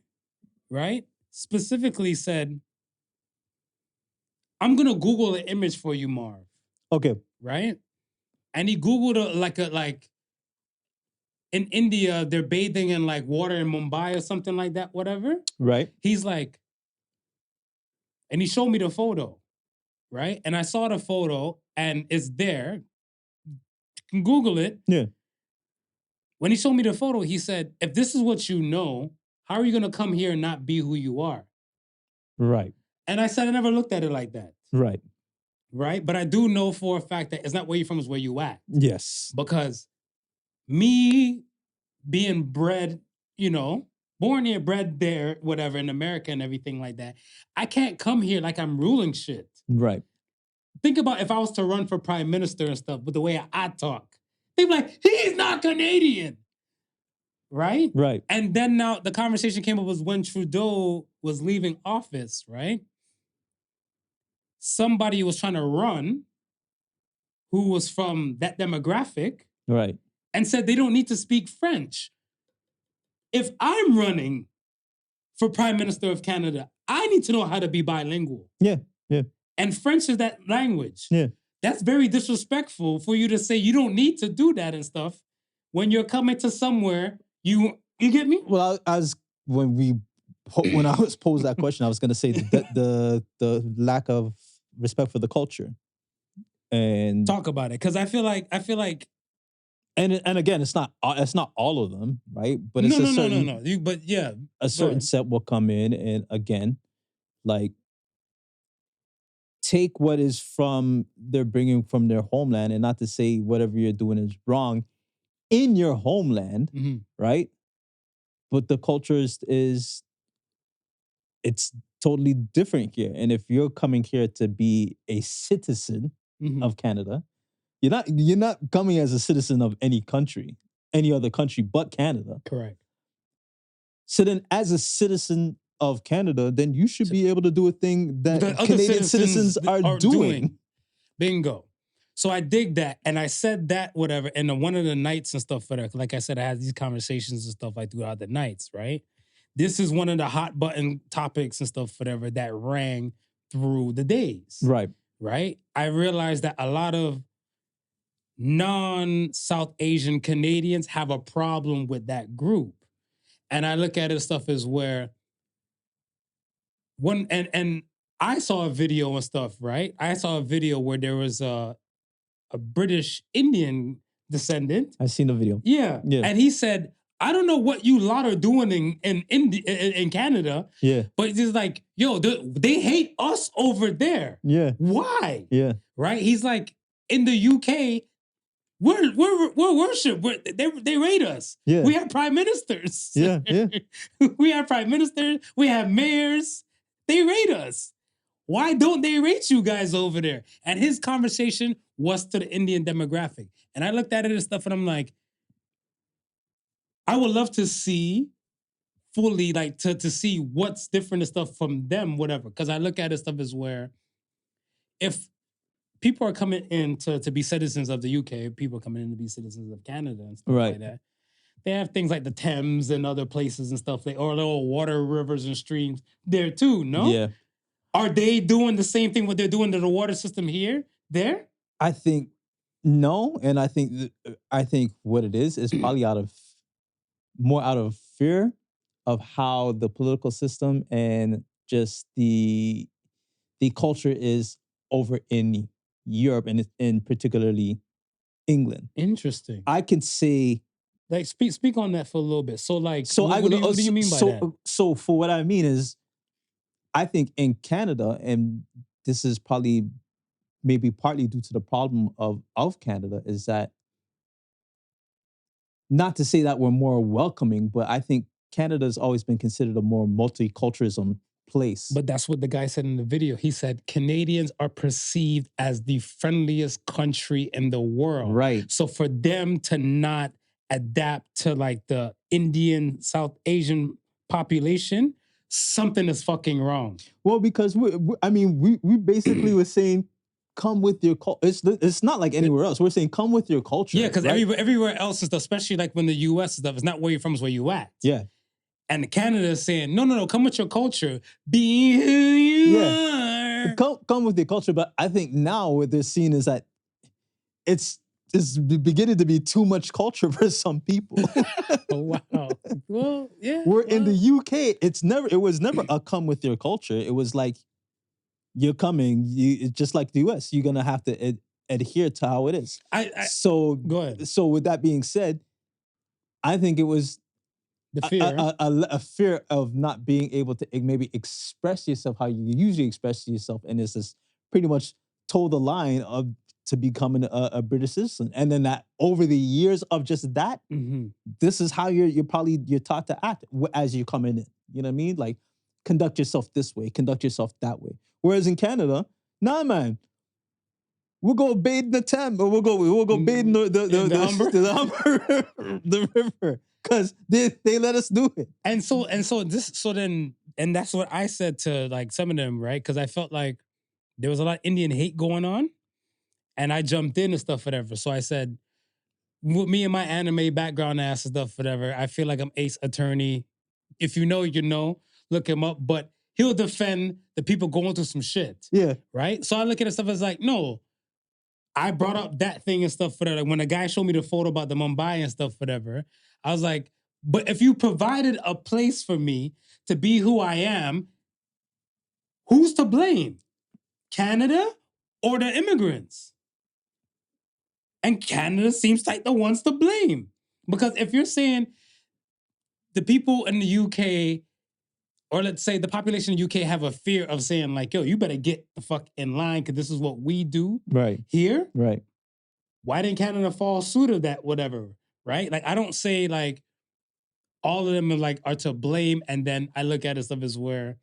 right, specifically said, I'm gonna Google an image for you, Marv. Okay. Right? And he Googled like in India, they're bathing in like water in Mumbai or something like that, whatever. Right. He's like, and he showed me the photo, right? And I saw the photo and it's there. You can Google it. Yeah. When he showed me the photo, he said, if this is what you know, how are you gonna come here and not be who you are? Right. And I said, I never looked at it like that. Right. Right? But I do know for a fact that it's not where you're from, it's where you at. Yes. Because me being bred, born here, bred there, whatever, in America and everything like that, I can't come here like I'm ruling shit. Right. Think about if I was to run for prime minister and stuff, but the way I talk, they'd be like, he's not Canadian. Right? Right. And then now the conversation came up was when Trudeau was leaving office, right? Somebody was trying to run who was from that demographic. Right. And said they don't need to speak French. If I'm running for Prime Minister of Canada, I need to know how to be bilingual. Yeah, yeah. And French is that language. Yeah. That's very disrespectful for you to say you don't need to do that and stuff when you're coming to somewhere. You get me? Well, when I was posed that question, I was going to say the lack of respect for the culture. And talk about it, because I feel like. And again, it's not all of them, right? But it's no. But yeah, a certain set will come in, and again, like take what is they're bringing from their homeland, and not to say whatever you're doing is wrong in your homeland, right? But the culture is it's totally different here, and if you're coming here to be a citizen of Canada. You're not coming as a citizen of any other country but Canada. Correct. So then as a citizen of Canada, then you should be able to do a thing that Canadian citizens are doing. Bingo. So I dig that. And I said that, whatever, and one of the nights and stuff, like I said, I had these conversations and stuff like throughout the nights, right? This is one of the hot button topics and stuff, whatever, that rang through the days. Right. Right? I realized that a lot of non-South Asian Canadians have a problem with that group. And I look at it stuff as where and I saw a video and stuff, right? I saw a video where there was a British Indian descendant. I seen the video. Yeah. Yeah. And he said, I don't know what you lot are doing in Canada, Yeah. but it's just like, yo, they hate us over there. Yeah. Why? Yeah. Right? He's like, in the UK, we're worship. They rate us. Yeah. We have prime ministers. Yeah. Yeah. We have prime ministers. We have mayors. They rate us. Why don't they rate you guys over there? And his conversation was to the Indian demographic. And I looked at it and stuff and I'm like, I would love to see fully, like, to see what's different and stuff from them, whatever. Because I look at it stuff as where if people are coming in to be citizens of the UK, people are coming in to be citizens of Canada and stuff Right. like that. They have things like the Thames and other places and stuff, or little water, rivers, and streams there too, no? Yeah. Are they doing the same thing what they're doing to the water system here? There? I think no, and I think what it is probably more out of fear of how the political system and just the culture is over in Europe and in particularly England. Interesting. I can say, like, speak on that for a little bit. So, like, so what do you mean by that? So for what I mean is, I think in Canada, and this is probably maybe partly due to the problem of Canada, is that, not to say that we're more welcoming, but I think Canada's always been considered a more multiculturalism place. But that's what the guy said in the video. He said Canadians are perceived as the friendliest country in the world. Right. So for them to not adapt to, like, the Indian, South Asian population, something is fucking wrong. Well, because we basically were saying, come with your culture. It's not like anywhere else. We're saying, come with your culture. Yeah, because right? everywhere else is, especially like when the US stuff, it's not where you're from, it's where you at. Yeah. And Canada is saying, no, come with your culture. Be who you are. Come with your culture. But I think now what they're seeing is that it's beginning to be too much culture for some people. Oh, wow. Well, yeah. We're in the UK. It was never a come with your culture. It was like, you're coming. It's just like the US. You're gonna have to adhere to how it is. So go ahead. So with that being said, I think it was the fear, a fear of not being able to maybe express yourself how you usually express yourself, and it's just pretty much toe the line of to becoming a British citizen. And then that over the years of just that, this is how you're taught to act as you're coming in. You know what I mean? Like, conduct yourself this way, conduct yourself that way. Whereas in Canada, nah, man, we'll go bathe in the Thames, or we'll go bathe in the river, because they let us do it. And that's what I said to, like, some of them, right? Because I felt like there was a lot of Indian hate going on, and I jumped in and stuff, whatever. So I said, with me and my anime background ass and stuff, whatever, I feel like I'm Ace Attorney. If you know, you know. Look him up, but he'll defend the people going through some shit. Yeah. Right? So I look at it stuff as like, no, I brought up that thing and stuff, whatever. When a guy showed me the photo about the Mumbai and stuff, whatever, I was like, but if you provided a place for me to be who I am, who's to blame? Canada or the immigrants? And Canada seems like the ones to blame. Because if you're saying the people in the UK, or let's say the population in the UK, have a fear of saying, like, yo, you better get the fuck in line because this is what we do here. Right. Why didn't Canada fall suit of that, whatever, right? Like, I don't say, like, all of them are to blame, and then I look at it stuff as where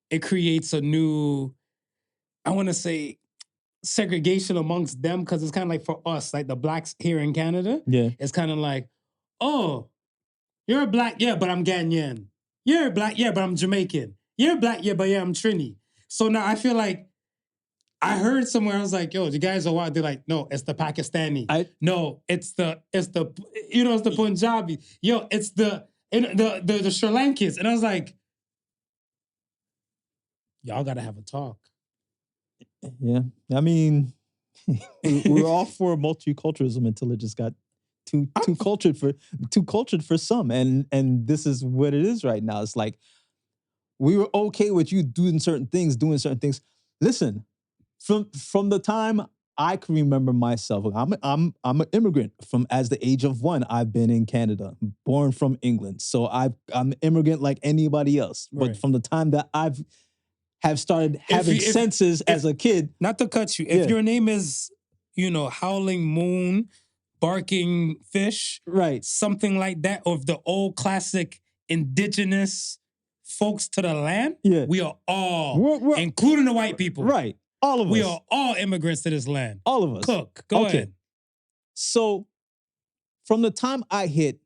it creates a new, I want to say, segregation amongst them, because it's kind of like for us, like the blacks here in Canada, it's kind of like, oh, you're a black, yeah, but I'm Ghanaian. You're black, yeah, but I'm Jamaican. You're black, yeah, but yeah, I'm Trini. So now I feel like I heard somewhere, I was like, yo, the guys are wild. They're like, no, it's the Pakistani. No, it's the Punjabi. Yo, it's the Sri Lankans. And I was like, y'all got to have a talk. Yeah. I mean, we're all for multiculturalism until it just got too cultured for some, and this is what it is right now. It's like, We were okay with you doing certain things. Listen, from the time I can remember myself, I'm an immigrant from as the age of 1. I've been in Canada, born from England, so I'm an immigrant like anybody else. Right. But from the time that have started having senses as a kid, not to cut you, if your name is, Howling Moon, Barking Fish, right, something like that, or the old classic indigenous folks to the land, we are all, we're including the white people, right, all of us. We are all immigrants to this land. All of us. Cook, go ahead. So from the time I hit,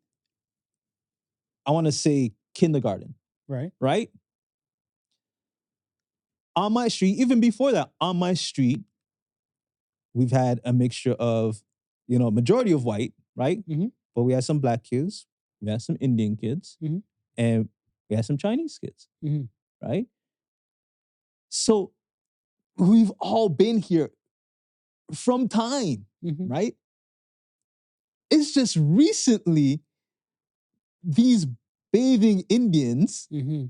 I want to say kindergarten, right? On my street, even before that, on my street, we've had a mixture of, majority of white, right? Mm-hmm. But we had some black kids, we had some Indian kids, mm-hmm. and we had some Chinese kids, mm-hmm. right? So we've all been here from time, mm-hmm. right? It's just recently these bathing Indians, mm-hmm.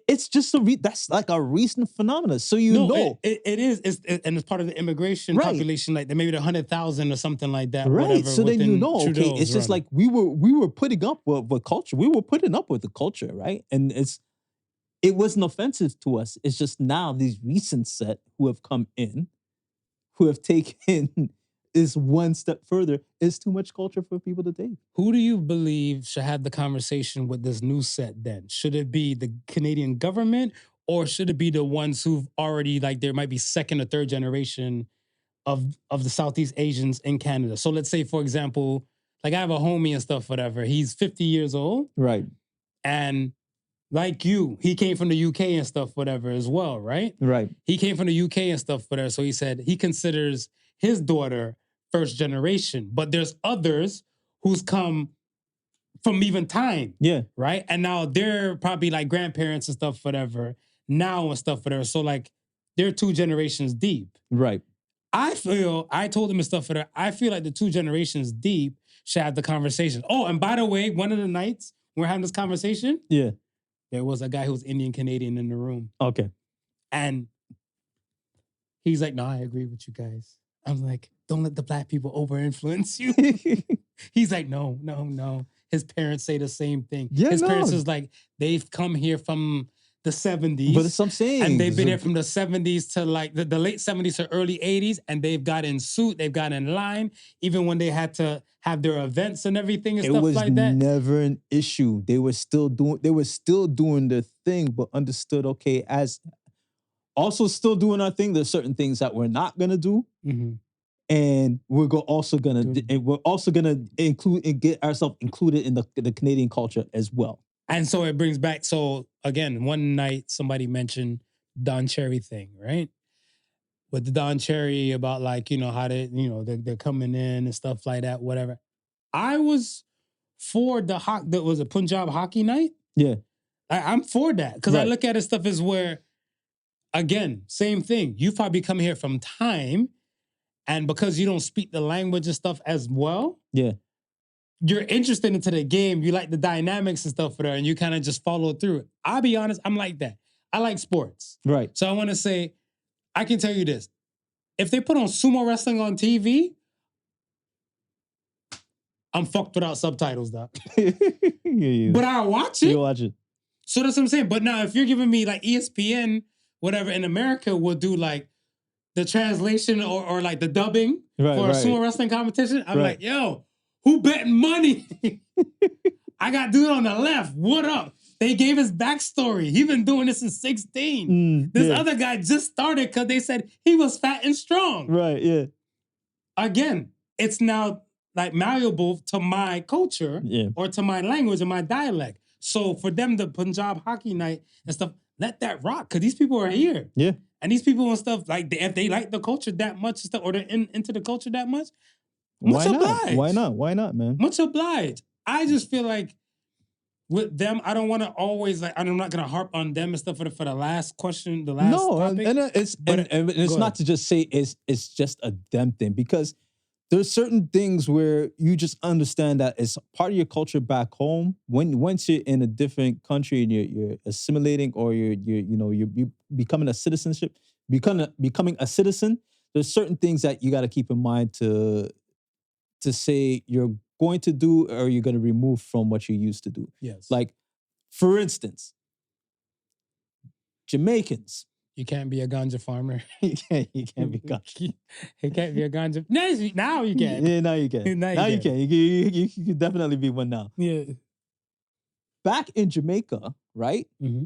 It's just that's like a recent phenomenon. So it is, and it's part of the immigration population, like maybe the 100,000 or something like that. Right. Whatever, so then Trudeau's it's just like we were putting up with culture. We were putting up with the culture, right? And it wasn't offensive to us. It's just now these recent set who have come in, who have taken is one step further. It's too much culture for people to take. Who do you believe should have the conversation with this new set then? Should it be the Canadian government, or should it be the ones who've already, like, there might be second or third generation of the Southeast Asians in Canada? So let's say, for example, like I have a homie and stuff, whatever. He's 50 years old. Right. And like you, he came from the UK and stuff, whatever, as well, right? Right. He came from the UK and stuff, whatever. So he said he considers his daughter first generation, but there's others who's come from even time. Yeah. Right? And now they're probably like grandparents and stuff, whatever, now and stuff, whatever. So like they're 2 generations deep. Right. I told him and stuff, whatever, I feel like the 2 generations deep should have the conversation. Oh, and by the way, one of the nights we're having this conversation, there was a guy who was Indian Canadian in the room. Okay. And he's like, no, I agree with you guys. I'm like, don't let the black people over-influence you. He's like, no. His parents say the same thing. Yeah, His parents is like, they've come here from the 70s. But it's what I'm saying. And they've been here from the 70s to like the late 70s to early 80s. And they've got in suit, they've got in line, even when they had to have their events and everything and stuff like that. It was never an issue. They were still doing their thing, but understood, okay, as also still doing our thing. There's certain things that we're not gonna do, and we're also gonna include and get ourselves included in the Canadian culture as well. And so it brings back. So again, one night somebody mentioned Don Cherry thing, right? With the Don Cherry about like how they they're coming in and stuff like that, whatever. I was for that was a Punjab hockey night. Yeah, I'm for that because I look at it stuff as where. Again, same thing. You've probably come here from time, and because you don't speak the language and stuff as well, you're interested into the game. You like the dynamics and stuff for there, and you kind of just follow through. I'll be honest, I'm like that. I like sports. Right. So I want to say, I can tell you this. If they put on sumo wrestling on TV, I'm fucked without subtitles, doc. But I'll watch it. You'll watch it. So that's what I'm saying. But now if you're giving me like ESPN, whatever in America will do like the translation or like the dubbing for a sumo wrestling competition, I'm like, yo, who betting money? I got dude on the left. What up? They gave his backstory. He been doing this since 16. This other guy just started because they said he was fat and strong. Right, yeah. Again, it's now like malleable to my culture or to my language and my dialect. So for them, the Punjab hockey night and stuff, let that rock, because these people are here. Yeah. And these people and stuff, like, if they like the culture that much and stuff, or they're into the culture that much, much obliged. Why not, man? Much obliged. I just feel like with them, I don't want to always, like, I'm not going to harp on them and stuff for the last question, the last topic. And it's not to just say it's just a them thing, because there's certain things where you just understand that it's part of your culture back home. Once you're in a different country and you're assimilating or you're becoming a citizenship, becoming a citizen, there's certain things that you got to keep in mind to say you're going to do or you're going to remove from what you used to do. Yes. Like, for instance, Jamaicans. You can't be a ganja farmer. you can't be ganja. You can't be a ganja. Now you can. Yeah, now you can. Now you can. You can definitely be one now. Yeah. Back in Jamaica, right? Mm-hmm.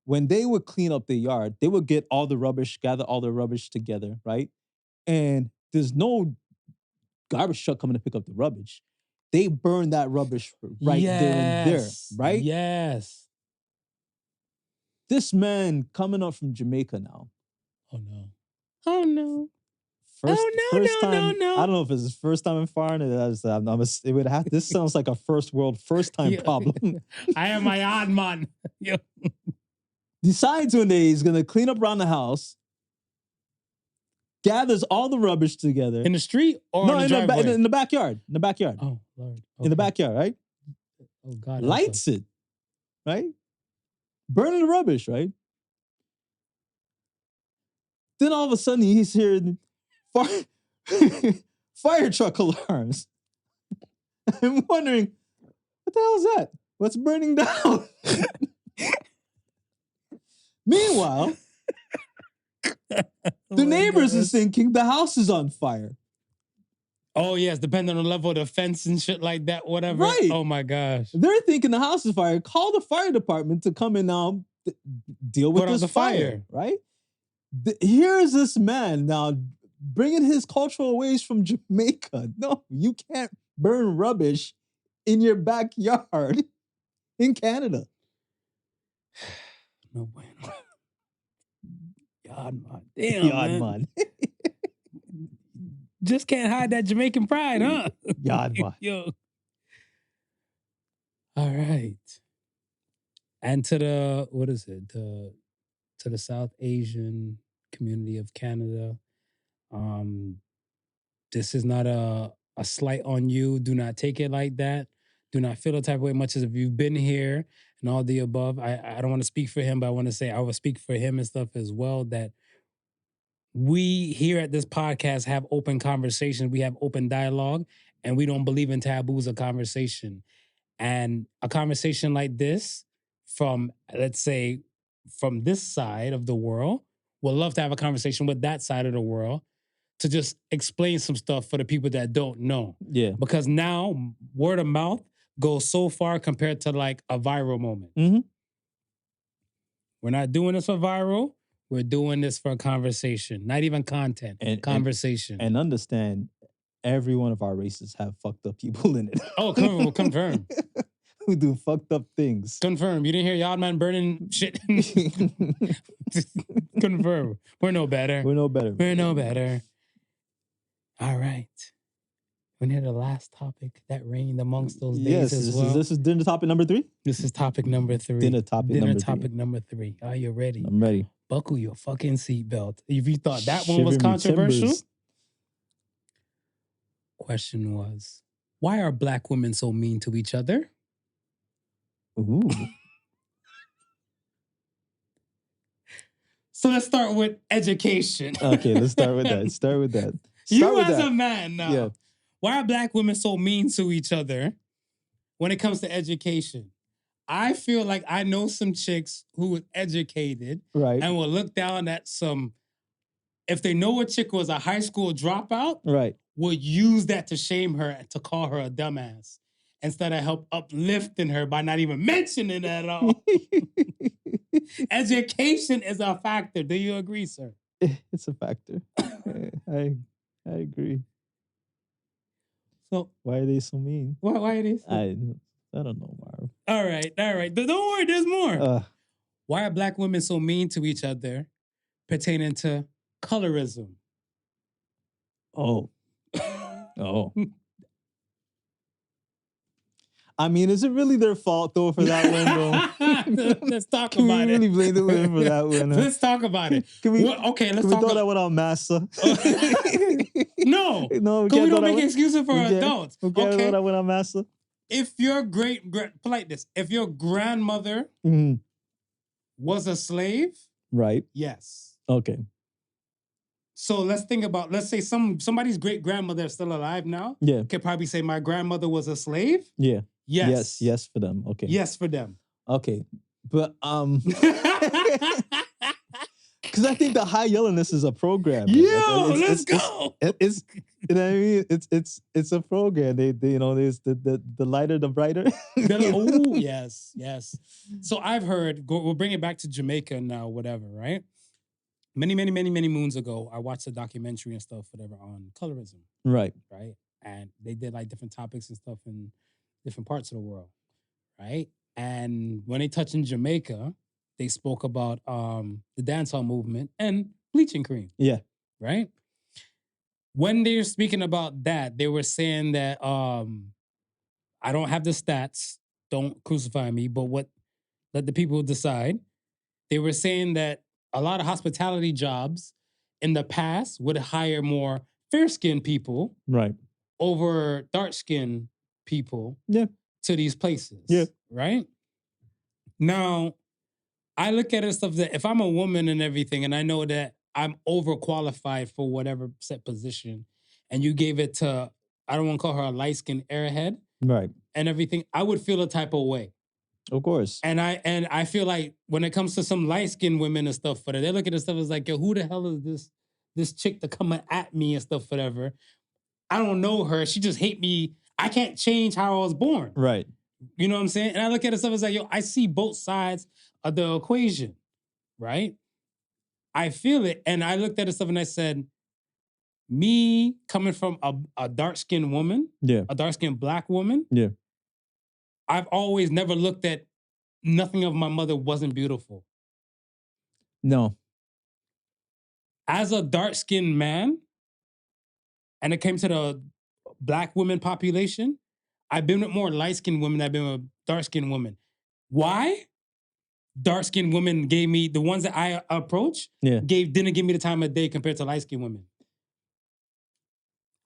When they would clean up their yard, they would get all the rubbish, gather all the rubbish together, right? And there's no garbage truck coming to pick up the rubbish. They burn that rubbish right there and there, right? Yes. This man coming up from Jamaica now. Oh no. Oh no. First time, no. I don't know if it's his first time in foreign. It would have. This sounds like a first time problem. I am my odd man. Decides one day he's gonna clean up around the house. Gathers all the rubbish together in the street or no, in the driveway? In the backyard. In the backyard. Oh Lord. Okay. In the backyard, right? Oh God. Lights it, right? Burning the rubbish, right? Then all of a sudden he's hearing fire truck alarms. I'm wondering, what the hell is that? What's burning down? Meanwhile, the neighbors is thinking the house is on fire. Oh yes, depending on the level of the fence and shit like that, whatever. Right. Oh my gosh. They're thinking the house is fire. Call the fire department to come and now deal with this fire, right? Here's this man now bringing his cultural ways from Jamaica. No, you can't burn rubbish in your backyard in Canada. No bueno. Yard man. Damn, Yard man. man. Just can't hide that Jamaican pride, huh? Yard man. Yo. All right. And to the, what is it? To the South Asian community of Canada. This is not a slight on you. Do not take it like that. Do not feel the type of way much as if you've been here and all the above. I don't want to speak for him, but I want to say I will speak for him and stuff as well, that we here at this podcast have open conversations. We have open dialogue, and we don't believe in taboos of conversation. And a conversation like this from, let's say, from this side of the world, would love to have a conversation with that side of the world to just explain some stuff for the people that don't know. Yeah. Because now word of mouth goes so far compared to like a viral moment. Mm-hmm. We're not doing this for viral. We're doing this for a conversation, not even content, conversation. And understand, every one of our races have fucked up people in it. Oh, confirm. Who do fucked up things. Confirm. You didn't hear Yard Man burning shit? Confirm. We're no better. We're no better. We're no better. All right. We need the last topic that reigned amongst those days as well. This is dinner topic number 3? This is topic number 3. Dinner topic number 3. Are you ready? I'm ready. Buckle your fucking seatbelt. If you thought that one was controversial. Question was, why are Black women so mean to each other? Ooh. So let's start with education. Okay, let's start with that. You as a man now. Yeah. Why are Black women so mean to each other when it comes to education? I feel like I know some chicks who are educated, right, and will look down at some, if they know a chick was a high school dropout, right, would use that to shame her and to call her a dumbass instead of help uplifting her by not even mentioning it at all. Education is a factor. Do you agree, sir? It's a factor. I agree. So why are they so mean? Why are they so mean? I don't know, Marv. All right. Don't worry, there's more. Why are Black women so mean to each other pertaining to colorism? Oh. I mean, is it really their fault, though, for that one, though? Let's talk Can about we really it. blame the women for that one? Let's talk about it. Can we let's throw that one on Massa? No, No, because we don't throw that make one. excuses for We can't- adults. We can't throw Okay, that one on master. if your polite this, if your grandmother Mhm. was a slave, Right. yes. Okay. So let's think about, let's say somebody's great grandmother is still alive now. Yeah. Could probably say my grandmother was a slave. Yeah. Yes. Yes for them. Okay. Yes for them. Okay. But because I think the high yellowness is a program. Yo, let's go. It's you know what I mean. It's a program. They you know there's the lighter the brighter. Oh yes. So I've heard. We'll bring it back to Jamaica now. Whatever, right? Many moons ago, I watched a documentary and stuff, whatever, on colorism. Right. And they did like different topics and stuff in different parts of the world, right? And when they touched in Jamaica, they spoke about the dancehall movement and bleaching cream. Yeah. Right? When they were speaking about that, they were saying that I don't have the stats, don't crucify me, but let the people decide. They were saying that a lot of hospitality jobs in the past would hire more fair-skinned people Right. over dark-skinned people Yeah. to these places. Yeah. Right? Now, I look at it stuff that if I'm a woman and everything, and I know that I'm overqualified for whatever set position, and you gave it to, I don't want to call her a light-skinned airhead Right. and everything, I would feel a type of way. Of course. And I feel like when it comes to some light-skinned women and stuff, for that, they look at this stuff as like, yo, who the hell is this chick to come at me and stuff, whatever. I don't know her. She just hate me. I can't change how I was born. Right. You know what I'm saying? And I look at it stuff as like, yo, I see both sides of the equation, right? I feel it. And I looked at it stuff and I said, me coming from a dark-skinned woman, Yeah. a dark-skinned Black woman, Yeah. I've always never looked at nothing of my mother wasn't beautiful. No. As a dark-skinned man, and it came to the Black women population, I've been with more light-skinned women than I've been with dark-skinned women. Why? Dark-skinned women gave me, the ones that I approach, didn't give me the time of day compared to light-skinned women.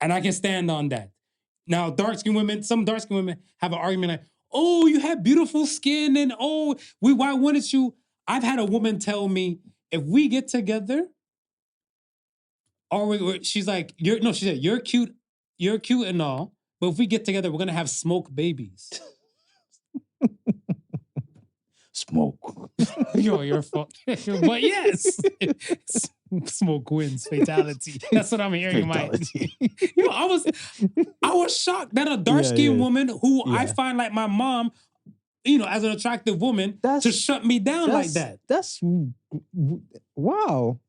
And I can stand on that. Now, dark-skinned women, some dark-skinned women have an argument like, oh, you have beautiful skin, and oh, why wouldn't you? I've had a woman tell me, if we get together, she's like, she said, you're cute and all, but if we get together, we're gonna have smoke babies. Smoke. Yo, you're fucked. But yes, smoke wins, fatality. That's what I'm hearing in my. Yo, I was shocked that a dark-skinned woman who I find like my mom, as an attractive woman, to shut me down like that. That's wow.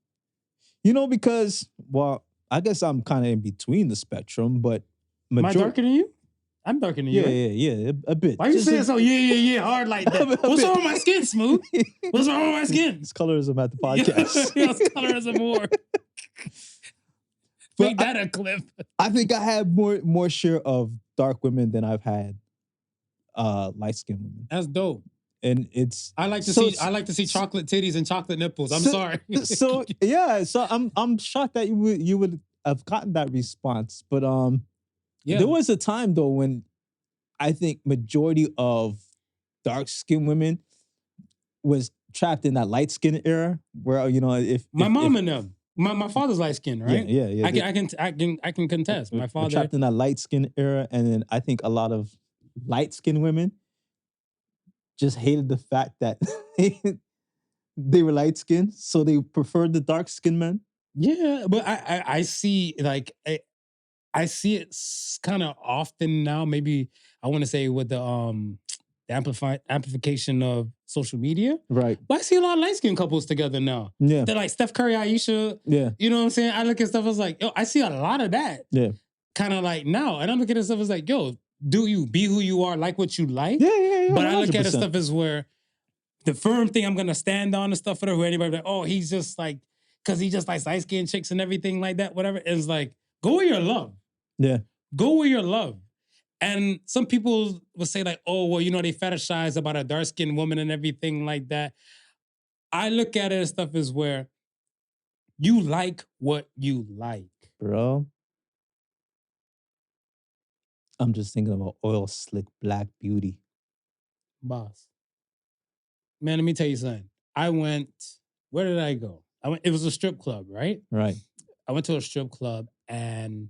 Because, I guess I'm kind of in between the spectrum, but Am I darker than you? I'm darker than you. Yeah, a bit. Why you saying so hard like that? What's wrong with my skin, Smooth? What's wrong with my skin? It's colorism at the podcast. It's colorism more. Make that a clip. I think I had more share of dark women than I've had light-skinned women. That's dope. And it's I like to see chocolate titties and chocolate nipples. I'm sorry. So I'm shocked that you would have gotten that response. But there was a time though when I think majority of dark-skinned women was trapped in that light-skinned era where if my mom and them. My father's light skinned, right? Yeah. I can contest. My father trapped in that light-skinned era, and then I think a lot of light-skinned women just hated the fact that they were light-skinned, so they preferred the dark-skinned men. Yeah, but I see I see it kind of often now. Maybe I want to say with the amplification of social media, right? But I see a lot of light-skinned couples together now. Yeah, they're like Steph Curry, Aisha. Yeah, you know what I'm saying. I look at stuff. I was like, yo, I see a lot of that. Yeah, kind of like now, and I'm looking at stuff as like, yo, do you be who you are, like what you like? Yeah. But 100%. I look at it stuff as where the firm thing I'm gonna stand on and stuff for who anybody like, oh, he's just like, because he just likes light-skinned chicks and everything like that, whatever. It's like, go where your love. Yeah. Go where your love. And some people will say like, oh, well, they fetishize about a dark-skinned woman and everything like that. I look at it as stuff as where you like what you like. Bro. I'm just thinking about oil slick black beauty. Boss. Man, let me tell you something. I went, where did I go? It was a strip club, right? Right. I went to a strip club and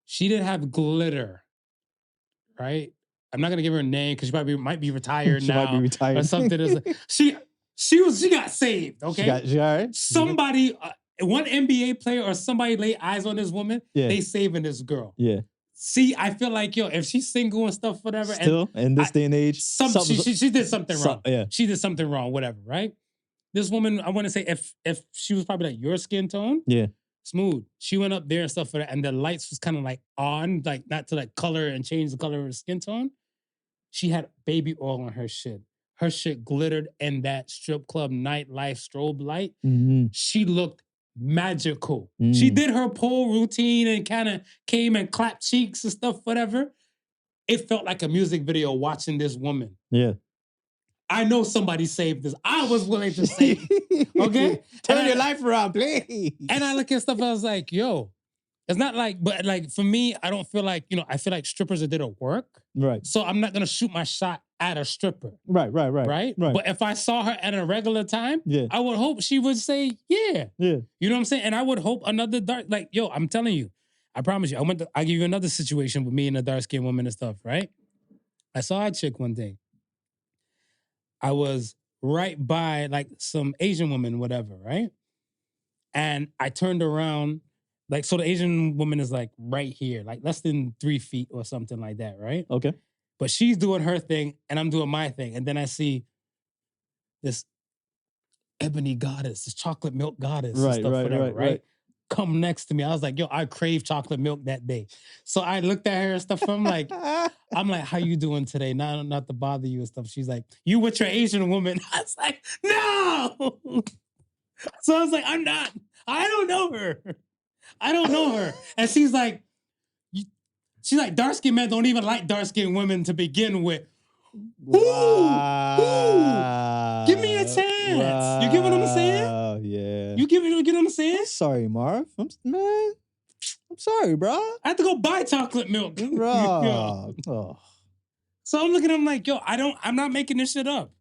she didn't have glitter, right? I'm not gonna give her a name because she might be retired She now might be retired. or something. She got saved, okay? She all right? Somebody, one NBA player or somebody laid eyes on this woman, Yeah. they saving this girl. Yeah. See, I feel like, yo, if she's single and stuff, whatever. Still, in this day and age, she did something wrong. Yeah. She did something wrong, whatever, right? This woman, I want to say, if she was probably like your skin tone, Yeah. smooth. She went up there and stuff for that, and the lights was kind of like on, like not to like color and change the color of her skin tone. She had baby oil on her shit. Her shit glittered in that strip club nightlife strobe light. Mm-hmm. She looked magical. She did her pole routine and kind of came and clapped cheeks and stuff, whatever. It felt like a music video watching this woman. Yeah. I know somebody saved this. I was willing to save. Okay? Turn your life around, please. And I look at stuff, I was like, yo, it's not like, but like for me, I don't feel like, I feel like strippers that did a work. Right. So I'm not going to shoot my shot at a stripper. Right. Right? But if I saw her at a regular time, Yeah. I would hope she would say, yeah. Yeah. You know what I'm saying? And I would hope another dark, like, yo, I'm telling you, I promise you, I'll give you another situation with me and a dark-skinned woman and stuff, right? I saw a chick one day. I was right by like some Asian woman, whatever, right? And I turned around, like, so the Asian woman is like right here, like less than 3 feet or something like that, right? Okay. But she's doing her thing and I'm doing my thing. And then I see this ebony goddess, this chocolate milk goddess and stuff, whatever, right? Come next to me. I was like, yo, I crave chocolate milk that day. So I looked at her and stuff. I'm like, how you doing today? Not to bother you and stuff. She's like, you with your Asian woman. I was like, no. So I was like, I'm not. I don't know her. And she's like, dark-skinned men don't even like dark-skinned women to begin with. Wow. Give me a chance. Wow. You get what I'm saying? Oh, yeah. You get what I'm saying? I'm sorry, Marv. I'm sorry, bro. I had to go buy chocolate milk. Bro. Oh. So I'm looking at him like, yo, I'm not making this shit up.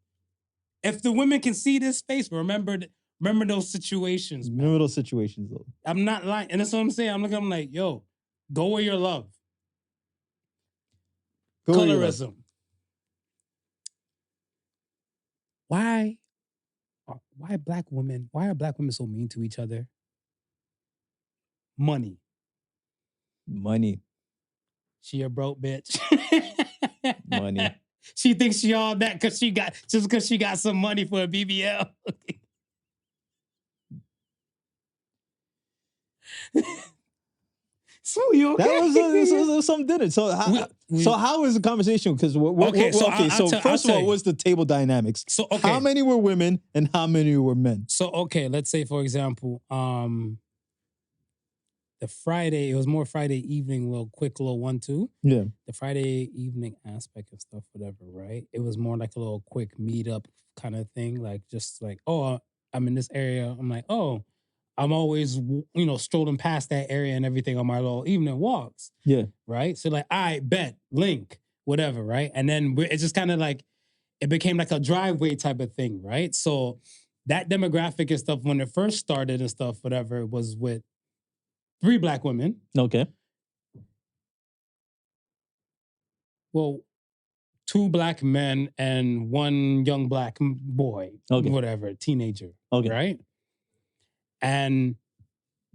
If the women can see this face, remember those situations. Man. Remember those situations, though. I'm not lying. And that's what I'm saying. I'm looking at him like, yo, go where your love. Colorism. Why are black women so mean to each other? Money. She a broke bitch. Money. She thinks she all that because she got some money for a BBL. So you okay? That was some dinner. So how was the conversation? Because first of all, what's the table dynamics? So how many were women and how many were men? So let's say for example, the Friday, it was more Friday evening, little 1-2. Yeah. The Friday evening aspect of stuff, whatever, right? It was more like a little quick meetup kind of thing, like just like, oh, I'm in this area. I'm like, oh, I'm always, strolling past that area and everything on my little evening walks. Yeah. Right? So like, I bet, link, whatever, right? And then it's just kind of like, it became like a driveway type of thing, right? So that demographic and stuff, when it first started and stuff, whatever, it was with 3 black women. Okay. Well, 2 black men and 1 young black boy, whatever, teenager, right? And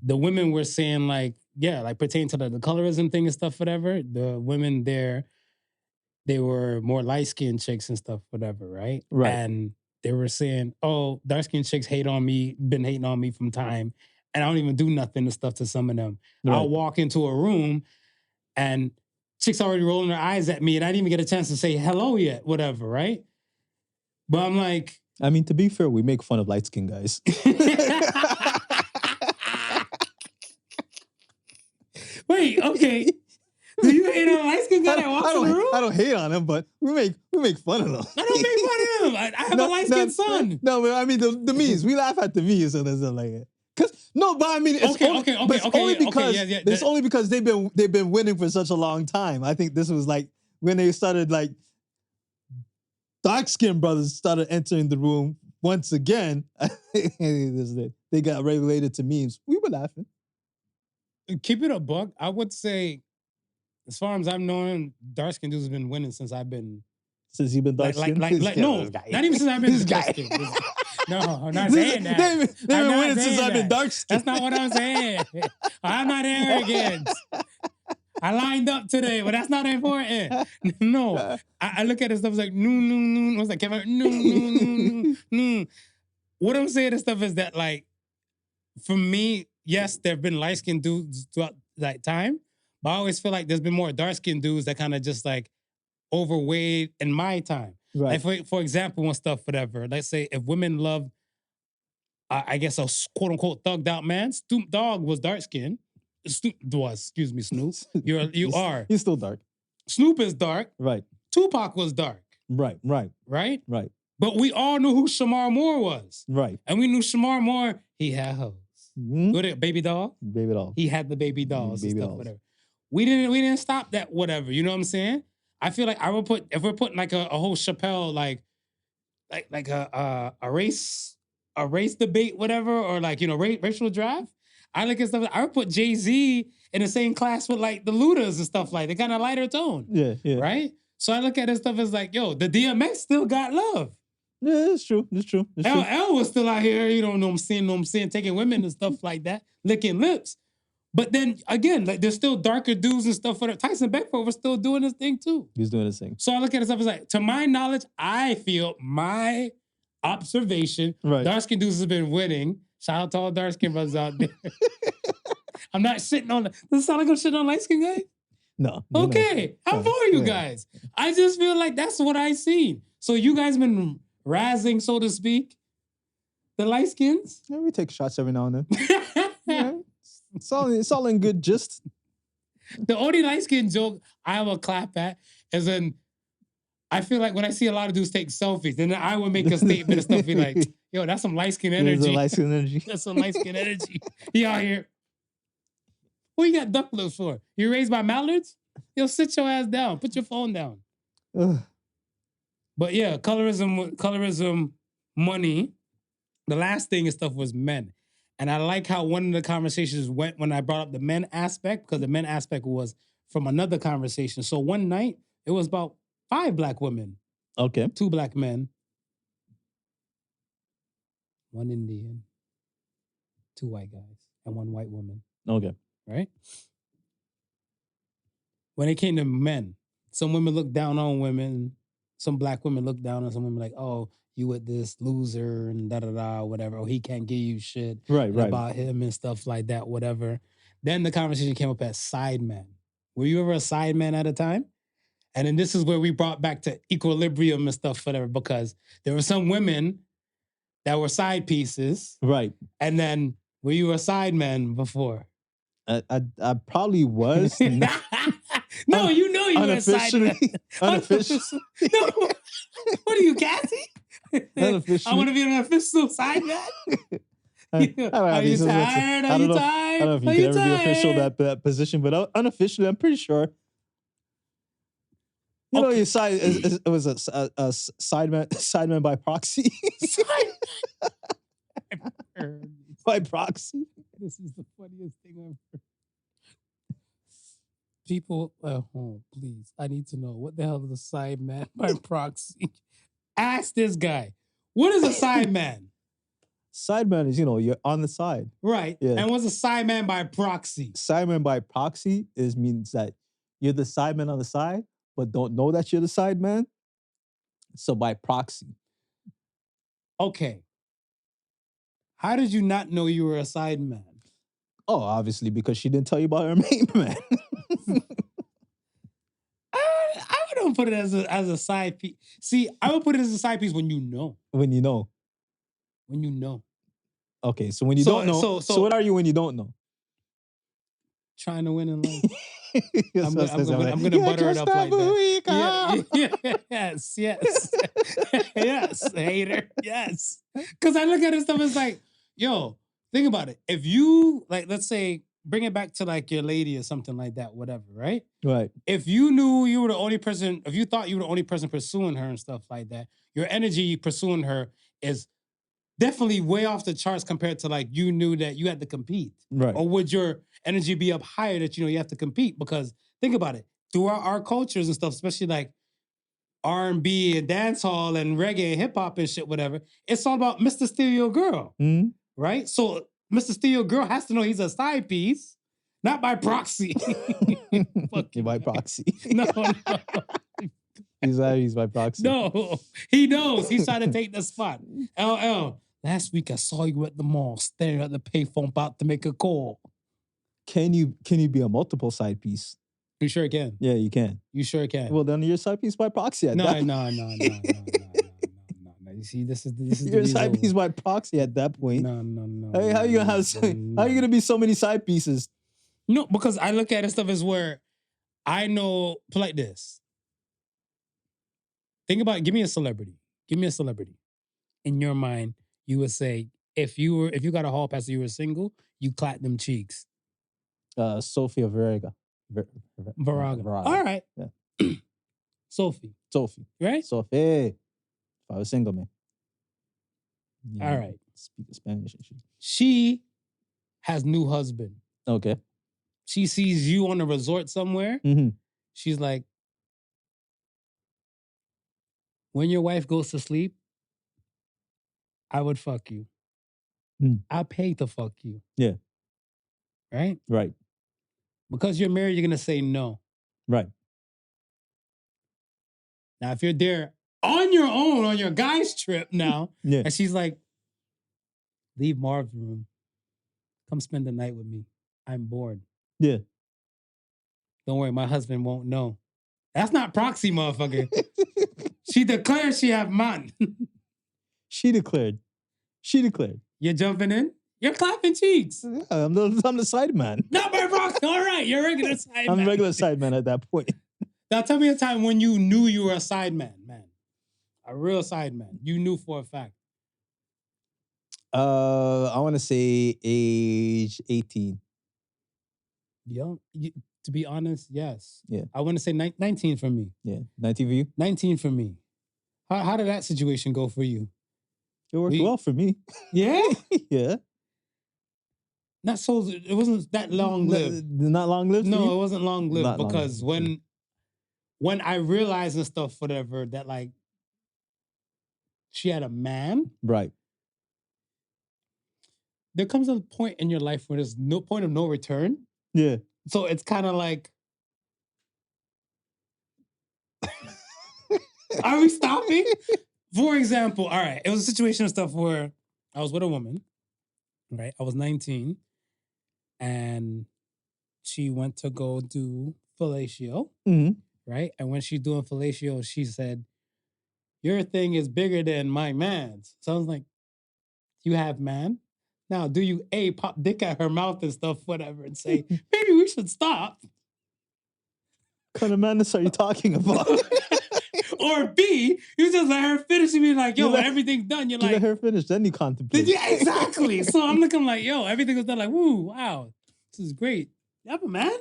the women were saying like, yeah, like pertaining to the colorism thing and stuff, whatever. The women there, they were more light-skinned chicks and stuff, whatever, right? Right. And they were saying, oh, dark-skinned chicks been hating on me from time, and I don't even do nothing and stuff to some of them. Right. I'll walk into a room and chicks already rolling their eyes at me and I didn't even get a chance to say hello yet, whatever, right? But I'm like... I mean, to be fair, we make fun of light-skinned guys. Wait, okay. Do you hate on a light-skinned guy that walks in the room? I don't hate on him, but we make fun of them. I don't make fun of him. I have a light-skinned son. No, but I mean, the memes. We laugh at the memes and stuff like that. But I mean, it's Okay, only, okay, but it's okay, only okay, because yeah, it's only because they've been winning for such a long time. I think this was like when they started like dark skinned brothers started entering the room once again. They got regulated to memes. We were laughing. Keep it a buck. I would say, as far as I'm knowing, dark skin dudes have been winning since I've been Since you've been dark skinned, no, not even since I've been dark skin. No, I'm not saying that. They've been I'm not winning since saying I've been that. dark skinned. That's not what I'm saying. I'm not arrogant. I lined up today, but that's not important. No, I look at this stuff like no. What's that? No. What I'm saying and stuff is that, like, for me, yes, there have been light skinned dudes throughout that time, but I always feel like there's been more dark skinned dudes that kind of just like overweight in my time. Right. Like for example, and stuff, whatever. Let's say if women love, I guess, a quote unquote thugged out man, Snoop Dogg was dark skinned. Snoop Snoop. You are. He's still dark. Snoop is dark. Right. Tupac was dark. Right. Right? Right. But we all knew who Shamar Moore was. Right. And we knew Shamar Moore, he had hoes. Mm-hmm. Go to Baby Doll. Baby doll. He had the baby dolls Baby and stuff, dolls. whatever. We didn't stop that, whatever. You know what I'm saying? I feel like if we're putting like a whole Chappelle, like a race debate, whatever, or like, you know, racial draft, I look at stuff. I would put Jay-Z in the same class with like the Ludas and stuff like that, kind of lighter tone. Yeah. Right? So I look at this stuff as like, yo, the DMX still got love. Yeah, it's true. LL was still out here, you know what I'm saying, taking women and stuff like that, licking lips. But then again, like there's still darker dudes and stuff. Tyson Beckford was still doing his thing too. He's doing his thing. So I look at it stuff as like, to my knowledge, I feel my observation, Right. dark skin dudes have been winning. Shout out to all dark skin brothers out there. I'm not shitting on. Does it sound like I'm shitting on light skin guys? No. Okay, I'm for you guys. I just feel like that's what I seen. So you guys been razzing, so to speak, the light skins? Yeah, we take shots every now and then. Yeah, it's all in good gist. The only light skin joke I will clap at is when I feel like when I see a lot of dudes take selfies, then I will make a statement and stuff, be like, yo, that's some light skin energy. There's a light skin energy. That's some light skin energy. He out here. What you got duck lips for? You raised by mallards? Yo, sit your ass down. Put your phone down. Ugh. But yeah, colorism, money. The last thing and stuff was men. And I like how one of the conversations went when I brought up the men aspect, because the men aspect was from another conversation. So one night, it was about 5 black women, Okay. 2 black men, 1 Indian, 2 white guys, and 1 white woman, Okay. right? When it came to men, some women look down on women. Some black women look down on some women like, oh, you with this loser and da-da-da, whatever. Oh, he can't give you shit Right. about him and stuff like that, whatever. Then the conversation came up as side man. Were you ever a side man at a time? And then this is where we brought back to equilibrium and stuff, whatever, because there were some women that were side pieces. Right. And then, were you a side man before? I probably was. No, you know you were a side man. Unofficially. No. What are you, Cassie? Unofficially. I want to be an official side man. Are you tired? I don't know if you can ever be official that position, but unofficially, I'm pretty sure. You know, your side it was a sideman by proxy. By proxy. This is the funniest thing I've heard. People at home, please, I need to know, what the hell is a side man by proxy? Ask this guy. What is a side man? Sideman is, you're on the side. Right. Yeah. And what's a side man by proxy? Sideman by proxy means that you're the sideman on the side, but don't know that you're the sideman. So by proxy. Okay. How did you not know you were a side man? Oh, obviously, because she didn't tell you about her main man. I wouldn't put it as a side piece. See, I would put it as a side piece when you know. When you know. When you know. Okay, so when you don't know. So what are you when you don't know? Trying to win in life. I'm gonna butter it up like that. Yes. Yes, hater. Yes. Because I look at this stuff, it's like, yo, think about it. If you like, let's say, bring it back to like your lady or something like that, whatever, right? Right. If you knew you were the only person, if you thought you were the only person pursuing her and stuff like that, your energy pursuing her is definitely way off the charts compared to like you knew that you had to compete. Right. Or would your energy be up higher that you know you have to compete? Because think about it, throughout our cultures and stuff, especially like R&B and dance hall and reggae and hip hop and shit, whatever, it's all about Mr. Stereo Girl, Mhm. right? So Mr. Stereo Girl has to know he's a side piece, not by proxy. Fuck you, by man. proxy. No. He's by proxy. No, he knows. He's trying to take the spot. LL, last week I saw you at the mall staring at the payphone about to make a call. Can you be a multiple side piece? You sure can. Yeah, you can. You sure can. Well, then you're a side piece by proxy at No. that. No. You see, this is You're a the side piece by proxy at that point. No. Hey, how you gonna be so many side pieces? No, because I look at it stuff as where I know, put like this. Think about, give me a celebrity. Give me a celebrity. In your mind, you would say, if you got a hall pass and you were single, you clap them cheeks. Sofia Vergara. Viraga. All right. Yeah. Sophie. Right? Sophie. If I was single, man. Yeah, All right. Speak Spanish and shit. She has new husband. Okay. She sees you on a resort somewhere. Mm-hmm. She's like, when your wife goes to sleep, I would fuck you. I pay to fuck you. Yeah. Right? Right. Because you're married, you're going to say no. Right. Now, if you're there on your own, on your guy's trip now, Yeah. and she's like, leave Marv's room. Come spend the night with me. I'm bored. Yeah. Don't worry, my husband won't know. That's not proxy, motherfucker. She declared she have man. She declared. You're jumping in? You're clapping cheeks. Yeah, I'm the side man. Not by proxy. All right, you're a regular side man. I'm a regular side man at that point. Now tell me a time when you knew you were a side man. A real side man. You knew for a fact. I want to say age 18. Young? To be honest, yes. Yeah. I want to say 19 for me. Yeah. 19 for you? 19 for me. How did that situation go for you? It worked well for me. Yeah? Yeah. Not so, it wasn't that long-lived. Not long-lived? No, it wasn't long-lived Not because long-lived. when I realized and stuff, whatever, that like she had a man. Right. There comes a point in your life where there's no point of no return. Yeah. So it's kind of like, are we stopping? For example, all right, it was a situation and stuff where I was with a woman, right? I was 19 and she went to go do fellatio, right? And when she's doing fellatio, she said, your thing is bigger than my man's. So I was like, you have man? Now, do you A, pop dick at her mouth and stuff, whatever, and say, maybe we should stop? What kind of madness are you talking about? Or B, you just let her finish and be like, yo, everything's done. You're you like, let her finish, then you contemplate. Yeah, exactly. So I'm looking like, yo, everything was done. Like, woo, wow, this is great. You have a man?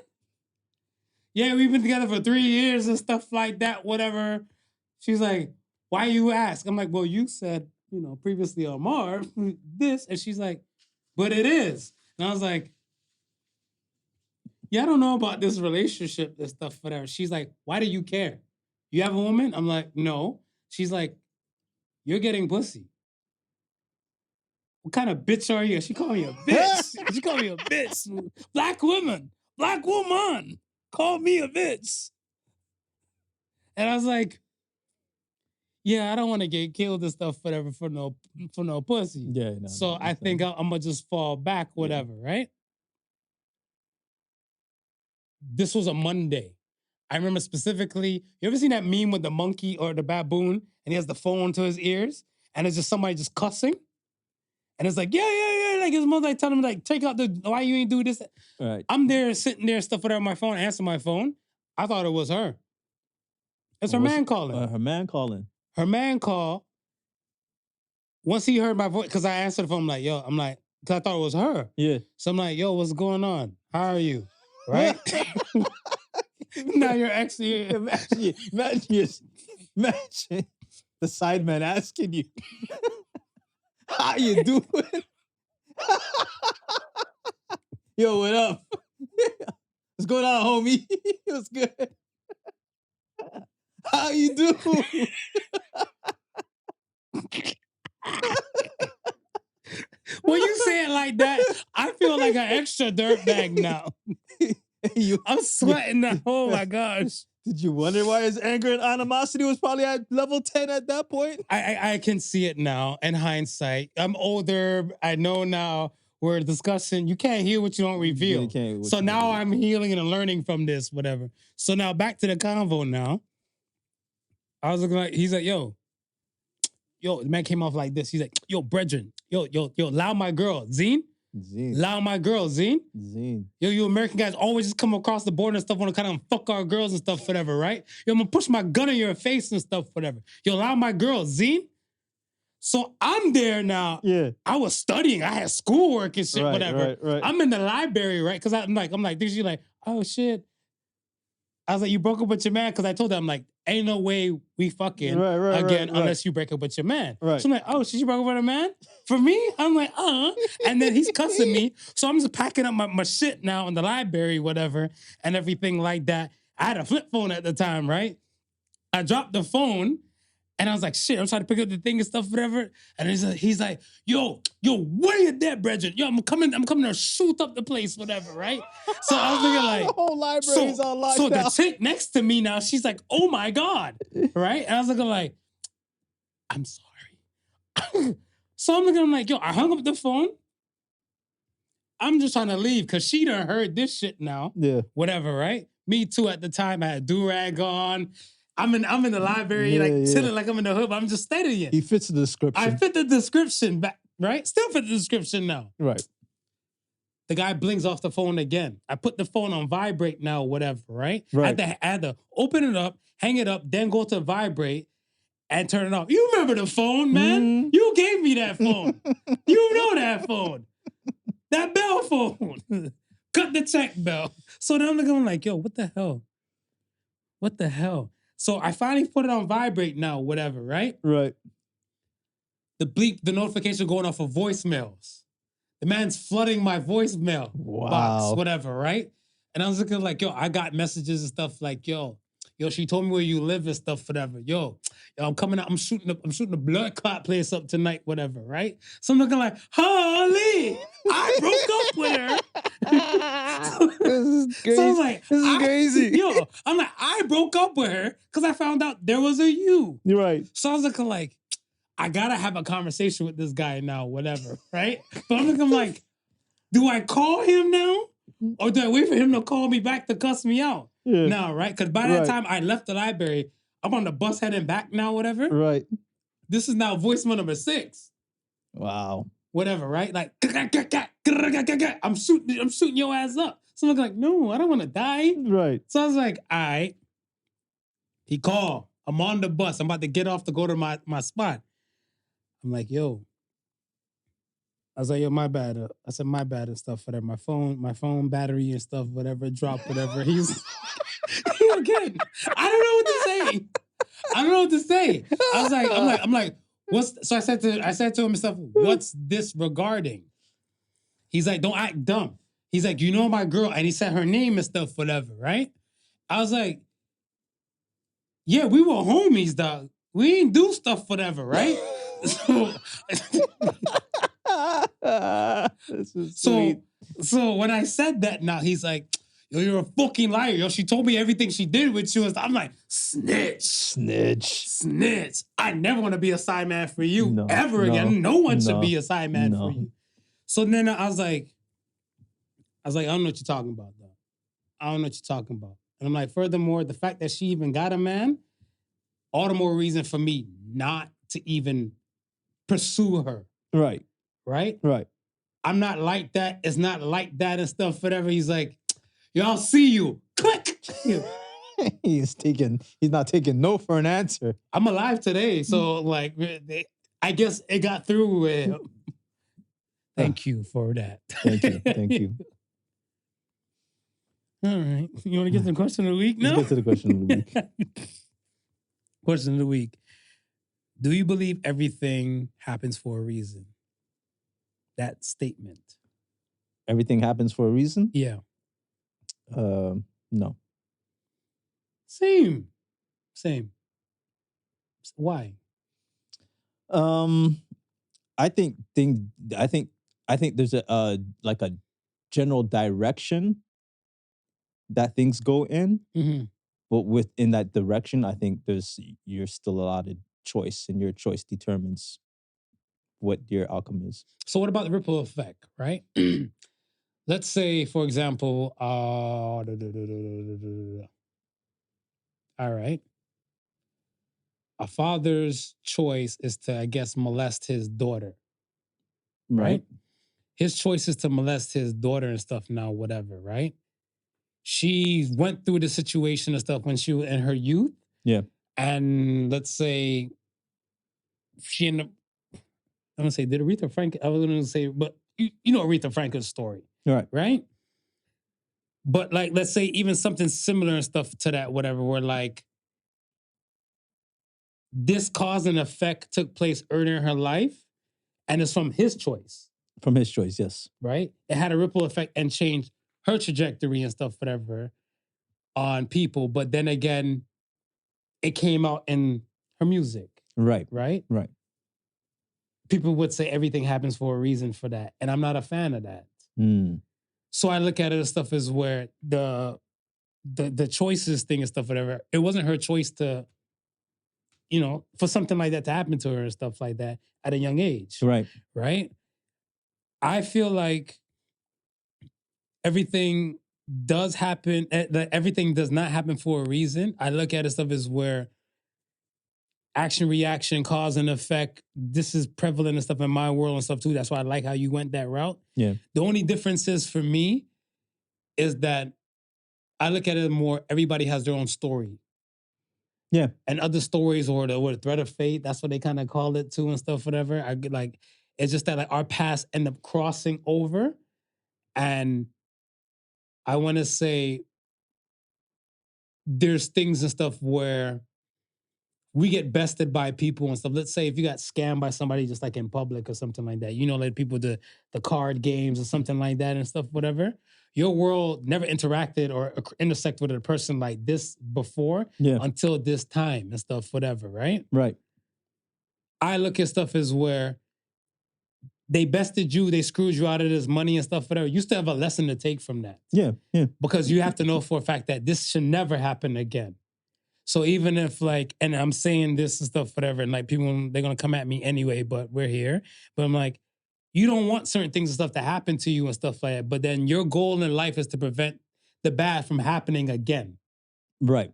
Yeah, we've been together for 3 years and stuff like that, whatever. She's like, why you ask? I'm like, well, you said, previously on Marv, this. And she's like, but it is. And I was like, yeah, I don't know about this relationship, this stuff, whatever. She's like, why do you care? You have a woman? I'm like, no. She's like, you're getting pussy. What kind of bitch are you? She called me a bitch. She called me a bitch. Black woman. Called me a bitch. And I was like, yeah, I don't want to get killed and stuff, whatever, for no pussy. Yeah, no. So I think I'm going to just fall back, whatever, right? This was a Monday. I remember specifically, you ever seen that meme with the monkey or the baboon and he has the phone to his ears and it's just somebody just cussing? And it's like, yeah. Like his mother like telling him like, take out why you ain't do this? Right. I'm there sitting there, stuff whatever on my phone, answer my phone. I thought it was her. It's her man calling. Her man calling. Her man called. Once he heard my voice, because I answered the phone, I'm like, because I thought it was her. Yeah. So I'm like, yo, what's going on? How are you? Right? Now you're actually Imagine the sideman asking you, how you doing? Yo, what up? What's going on, homie? What's good? How you doing? When you say it like that, I feel like an extra dirtbag now. I'm sweating now. Oh my gosh. Did you wonder why his anger and animosity was probably at level 10 at that point? I can see it now in hindsight. I'm older. I know now we're discussing. You can't hear what you don't reveal. You can't hear what So you now don't I'm healing and learning from this, whatever. So now back to the convo now. I was looking like, he's like, yo, the man came off like this. He's like, yo, brethren, yo, allow my girl, Zine. Allow my girl, Zine. Yo, you American guys always just come across the border and stuff, want to kind of fuck our girls and stuff, whatever, right? Yo, I'm gonna push my gun in your face and stuff, whatever. Yo, allow my girl, Zine. So I'm there now. Yeah. I was studying. I had schoolwork and shit, Right, whatever. right. I'm in the library, right? Because I'm like, she's like, oh shit. I was like, you broke up with your man? Because I told her, I'm like, ain't no way we fucking again unless you break up with your man. Right. So I'm like, oh, she broke up with a man? For me? I'm like, And then he's cussing me. So I'm just packing up my shit now in the library, whatever, and everything like that. I had a flip phone at the time, right? I dropped the phone. And I was like, shit, I'm trying to pick up the thing and stuff, whatever. And he's like, yo, where you at, brethren? Yo, I'm coming to shoot up the place, whatever, right? So I was thinking like, the whole library's on lockdown. So the chick next to me now, she's like, oh my God, right? And I was looking like, I'm sorry. So I'm like, yo, I hung up the phone. I'm just trying to leave because she done heard this shit now. Yeah. Whatever, right? Me too at the time. I had do-rag on. I'm in the library, chilling like I'm in the hood, but I'm just studying. He fits the description. I fit the description back, right? Still fit the description now. Right. The guy blings off the phone again. I put the phone on vibrate now, whatever, right? Right. I had to open it up, hang it up, then go to vibrate and turn it off. You remember the phone, man? You gave me that phone. You know that phone. That bell phone. Cut the check bell. So then I'm like, yo, what the hell? What the hell? So I finally put it on vibrate now, whatever, right? Right. The notification going off of voicemails. The man's flooding my voicemail box, whatever, right? And I was looking like, yo, I got messages and stuff like, yo, she told me where you live and stuff, whatever. Yo, I'm coming out, I'm shooting the blood clot place up tonight, whatever, right? So I'm looking like, holy, I broke up with her. This is crazy. So I was like, this is crazy. Yo, I'm like, I broke up with her because I found out there was a you. You're right. So I was looking like, I gotta have a conversation with this guy now, whatever, right? But I'm looking like, do I call him now? Or do I wait for him to call me back to cuss me out? Yeah. No, right? Because by that time I left the library, I'm on the bus heading back now, whatever. Right. This is now voicemail number 6. Wow. Whatever, right? Like, I'm shooting your ass up. So I'm like, no, I don't want to die. Right. So I was like, all right. He called. I'm on the bus. I'm about to get off to go to my spot. I'm like, yo. I was like, yo, my bad. I said, my bad and stuff, whatever. My phone battery and stuff, whatever, dropped, whatever. He's again. I don't know what to say. I don't know what to say. I'm like, what's so I said to him and stuff, what's this regarding? He's like, don't act dumb. He's like, you know my girl, and he said her name and stuff, whatever, right? I was like, yeah, we were homies, dog. We ain't do stuff, whatever, right? This is sweet. So when I said that now, he's like, yo, you're a fucking liar. Yo, she told me everything she did with you. I'm like, snitch. I never want to be a side man for you ever again. No one should be a side man for you. So then I was like, I don't know what you're talking about, though. I don't know what you're talking about. And I'm like, furthermore, the fact that she even got a man, all the more reason for me not to even pursue her. Right. Right? Right. I'm not like that. It's not like that and stuff, whatever. He's like, yo, I'll see you. Click. He's not taking no for an answer. I'm alive today. So, like, I guess it got through with him. Thank you for that. Thank you. Thank you. All right. You want to get to the question of the week now? Let's get to the question of the week. Question of the week. Do you believe everything happens for a reason? That statement. Everything happens for a reason? Yeah. No. Same. Why? I think there's a like a general direction that things go in, Mm-hmm. but within that direction, I think you're still allowed choice, and your choice determines what your outcome is. So what about the ripple effect, right? Let's say, for example, all right. A father's choice is to, I guess, molest his daughter. Right? His choice is to molest his daughter and stuff now, whatever, right? She went through the situation and stuff when she was in her youth. Yeah. And let's say she ended up, I'm gonna say, did Aretha Franklin, I was gonna say, but you know Aretha Franklin's story. Right? But like, let's say even something similar and stuff to that, whatever, where like this cause and effect took place earlier in her life, and it's from his choice. From his choice, yes. Right? It had a ripple effect and changed her trajectory and stuff, whatever, on people. But then again, it came out in her music. Right. People would say everything happens for a reason for that. And I'm not a fan of that. So I look at it as stuff as where the choices thing and stuff, whatever, it wasn't her choice to, you know, for something like that to happen to her and stuff like that at a young age. Right? I feel like everything does happen, that everything does not happen for a reason. I look at it stuff as where action, reaction, cause and effect, this is prevalent and stuff in my world and stuff too. That's why I like how you went that route. Yeah. The only difference is for me is that I look at it more, everybody has their own story. Yeah. And other stories or the thread of fate, that's what they kind of call it too and stuff, whatever. I get like, it's just that like our paths end up crossing over. And I want to say there's things and stuff where we get bested by people and stuff. Let's say if you got scammed by somebody just like in public or something like that, you know, like people the card games or something like that and stuff, whatever. Your world never interacted or intersected with a person like this before until this time and stuff, whatever, right? Right. I look at stuff as where they bested you, they screwed you out of this money and stuff, whatever. You still have a lesson to take from that. Yeah. Because you have to know for a fact that this should never happen again. So even if like, and I'm saying this and stuff, whatever, and like people, they're going to come at me anyway, but we're here. But I'm like, you don't want certain things and stuff to happen to you and stuff like that. But then your goal in life is to prevent the bad from happening again. Right.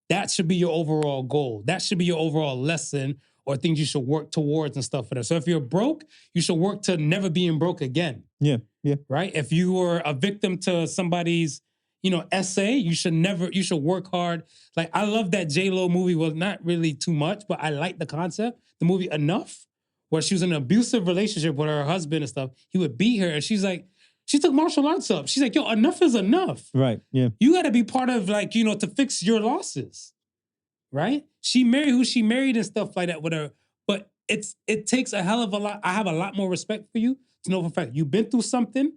That should be your overall goal. That should be your overall lesson or things you should work towards and stuff like that. So if you're broke, you should work to never being broke again. Yeah. Right? If you were a victim to somebody's, you know, essay, you should work hard. Like, I love that J-Lo movie. Well, not really too much, but I like the concept. The movie Enough, where she was in an abusive relationship with her husband and stuff. He would beat her, and she's like, she took martial arts up. She's like, yo, enough is enough. Right, yeah. You got to be part of, like, you know, to fix your losses, right? She married who she married and stuff like that with her. But it takes a hell of a lot. I have a lot more respect for you to know for a fact you've been through something.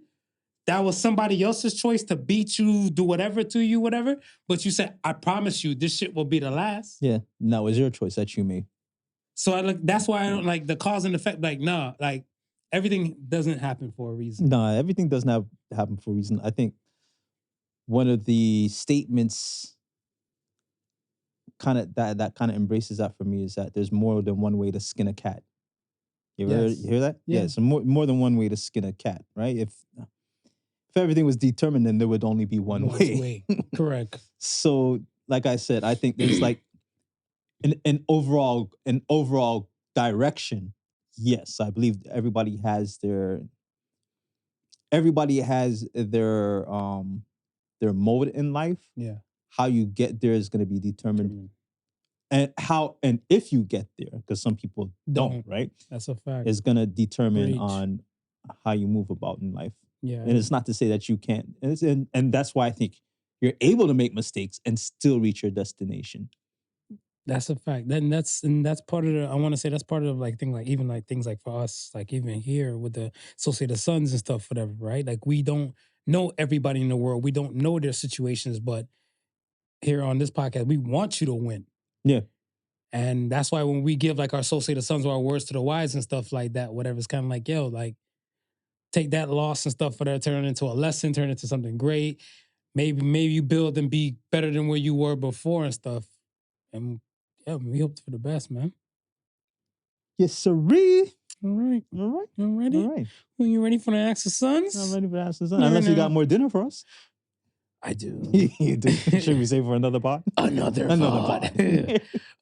That was somebody else's choice to beat you, do whatever to you, whatever. But you said, I promise you, this shit will be the last. Yeah, no, it was your choice that you made. So that's why I don't like the cause and effect. Like, nah, like everything doesn't happen for a reason. No, everything doesn't happen for a reason. I think one of the statements kind of that kind of embraces that for me is that there's more than one way to skin a cat. You ever hear that? Yeah, so more than one way to skin a cat, right? If everything was determined, then there would only be one way. Correct. So, like I said, I think there's like an overall direction. Yes, I believe everybody has their mode in life. Yeah. How you get there is going to be determined. And if you get there, because some people don't, right? That's a fact. Is going to determine Preach. on how you move about in life. Yeah. And it's not to say that you can't. And that's why I think you're able to make mistakes and still reach your destination. That's a fact. Then that's part of the. I want to say that's part of like even like things like for us, like even here with the Associated Sons and stuff, whatever, right? Like we don't know everybody in the world. We don't know their situations, but here on this podcast, we want you to win. Yeah. And that's why when we give like our Associated Sons or our words to the wise and stuff like that, whatever, it's kind of like, yo, like take that loss and stuff for that, turn it into a lesson, turn it into something great. Maybe you build and be better than where you were before and stuff. And yeah, we hope for the best, man. Yes, sirree. All right. All right. You ready? All right. When you ready for the Ask the Sons? I'm ready for Ask the Sun. Unless you got more dinner for us. I do. You do. Should we save for another pot? Another pod.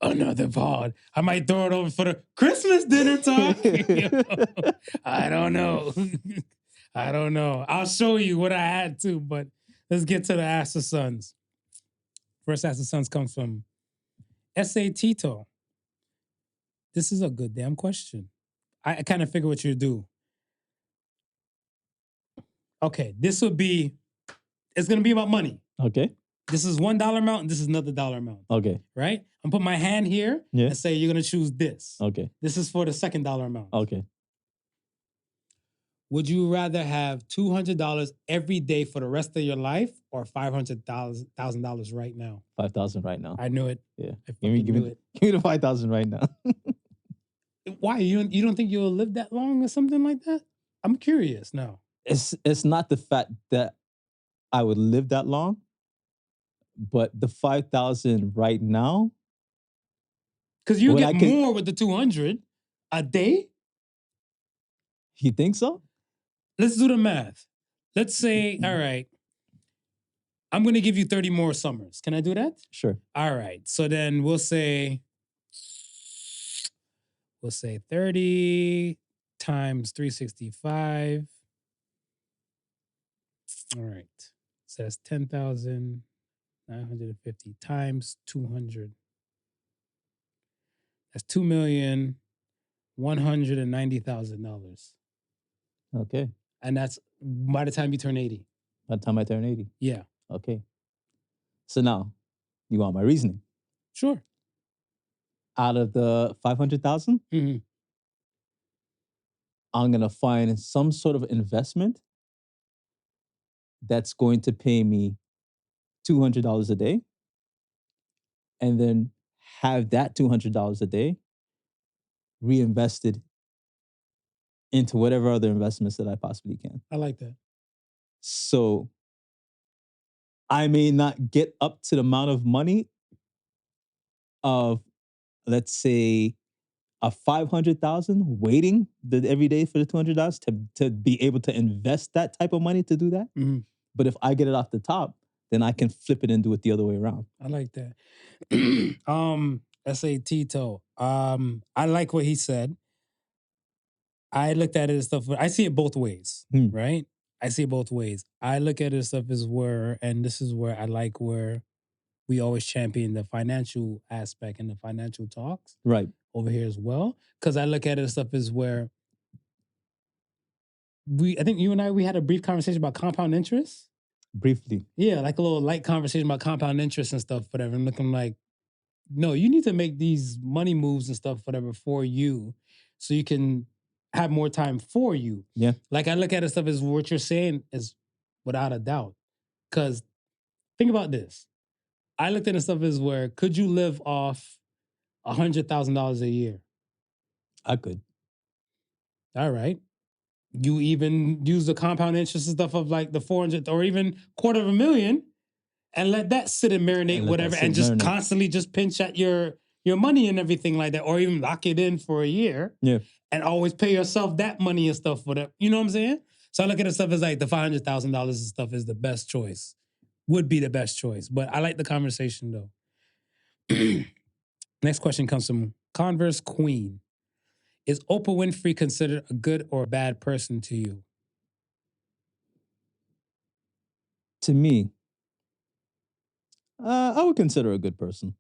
Another pod. I might throw it over for the Christmas dinner talk. I don't know. I don't know. I'll show you what I had to, but let's get to the Ask the Sons. First Ask the Sons comes from S.A. Tito. This is a good damn question. I kind of figure what you do. Okay, this would be, it's going to be about money. Okay. This is $1 amount and this is another dollar amount. Okay. Right? I'm put my hand here and say you're going to choose this. Okay. This is for the second dollar amount. Okay. Would you rather have $200 every day for the rest of your life or $500,000 right now? 5,000 right now. I knew it. Yeah. I Give me knew it. give me the 5,000 right now. Why? You don't think you'll live that long or something like that? I'm curious now. It's not the fact that I would live that long, but the 5,000 right now. Because you get more with the 200 a day. You think so? Let's do the math. Let's say, all right, I'm going to give you 30 more summers. Can I do that? Sure. All right. So then we'll say 30 times 365. All right. So that's 10,950 times 200. That's $2,190,000. Okay. And that's by the time you turn 80. By the time I turn 80? Yeah. Okay. So now, you want my reasoning? Sure. Out of the 500,000, I'm going to find some sort of investment that's going to pay me $200 a day, and then have that $200 a day reinvested into whatever other investments that I possibly can. I like that. So I may not get up to the amount of money of, let's say, a 500,000 waiting every day for the $200 to be able to invest that type of money to do that. Mm-hmm. But if I get it off the top, then I can flip it and do it the other way around. I like that. S.A. Tito. I like what he said. I looked at it as stuff. I see it both ways, right? I see it both ways. I look at it as stuff as where, and this is where I like where we always champion the financial aspect and the financial talks. Right. Over here as well. Because I look at it as stuff as where I think you and we had a brief conversation about compound interest. Briefly. Yeah, like a little light conversation about compound interest and stuff, whatever. And looking like, no, you need to make these money moves and stuff, whatever, for you so you can have more time for you. Yeah. Like I look at it stuff as what you're saying is without a doubt. Because think about this. I looked at it stuff as where could you live off $100,000 a year? I could. All right. You even use the compound interest and stuff of like the 400 or even $250,000 and let that sit and marinate, whatever, and just constantly just pinch at your money and everything like that, or even lock it in for a year. Yeah. And always pay yourself that money and stuff for that. You know what I'm saying? So I look at the stuff as like the $500,000 and stuff is the best choice. Would be the best choice. But I like the conversation though. Next question comes from Converse-Queen. Is Oprah Winfrey considered a good or a bad person to you? To me, I would consider her a good person.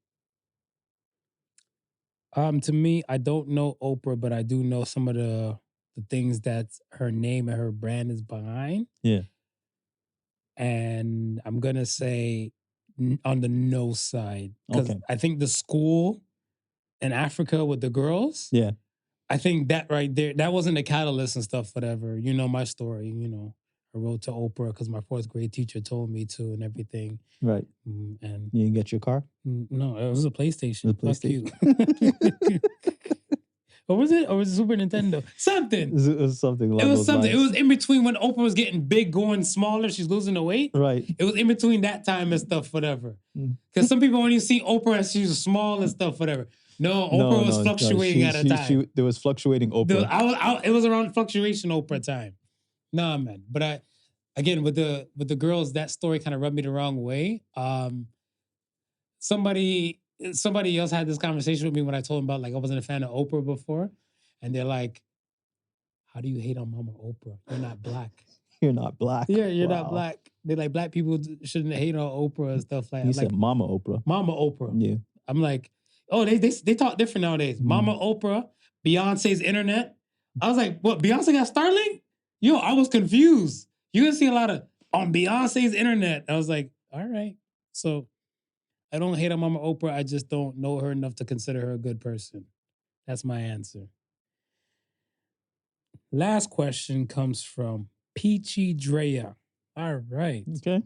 To me, I don't know Oprah, but I do know some of the the things that her name and her brand is behind. Yeah. And I'm gonna say on the no side because Okay. I think the school in Africa with the girls. Yeah. I think that right there, that wasn't the catalyst and stuff, whatever. You know my story, you know. I wrote to Oprah because my fourth grade teacher told me to and everything. Right. And You didn't get your car? no, it was a PlayStation. It was a PlayStation. Fuck you. Or was it? Or was it Super Nintendo? Something. It was something along It was those something. It lines. was in between when Oprah was getting big, going smaller. She's losing the weight. Right. It was in between that time and stuff, whatever. Mm. Because some people only see Oprah as she was small and stuff, whatever. No, Oprah was fluctuating at a time. There was fluctuating Oprah. It was around fluctuation Oprah time. Nah, man. But again, with the girls, that story kind of rubbed me the wrong way. Somebody else had this conversation with me when I told them about like I wasn't a fan of Oprah before, and they're like, "How do you hate on Mama Oprah? You're not black." You're not black. Yeah, you're Wow. not black. They're like, black people shouldn't hate on Oprah and stuff like that. You said Mama Oprah. Mama Oprah. Yeah. I'm like, oh, they talk different nowadays. Mama Oprah, Beyonce's internet. I was like, what? Beyonce got Starlink? Yo, I was confused. You're gonna see a lot of on Beyonce's internet. I was like, all right. So I don't hate on Mama Oprah. I just don't know her enough to consider her a good person. That's my answer. Last question comes from Peachy-Draya. All right. Okay.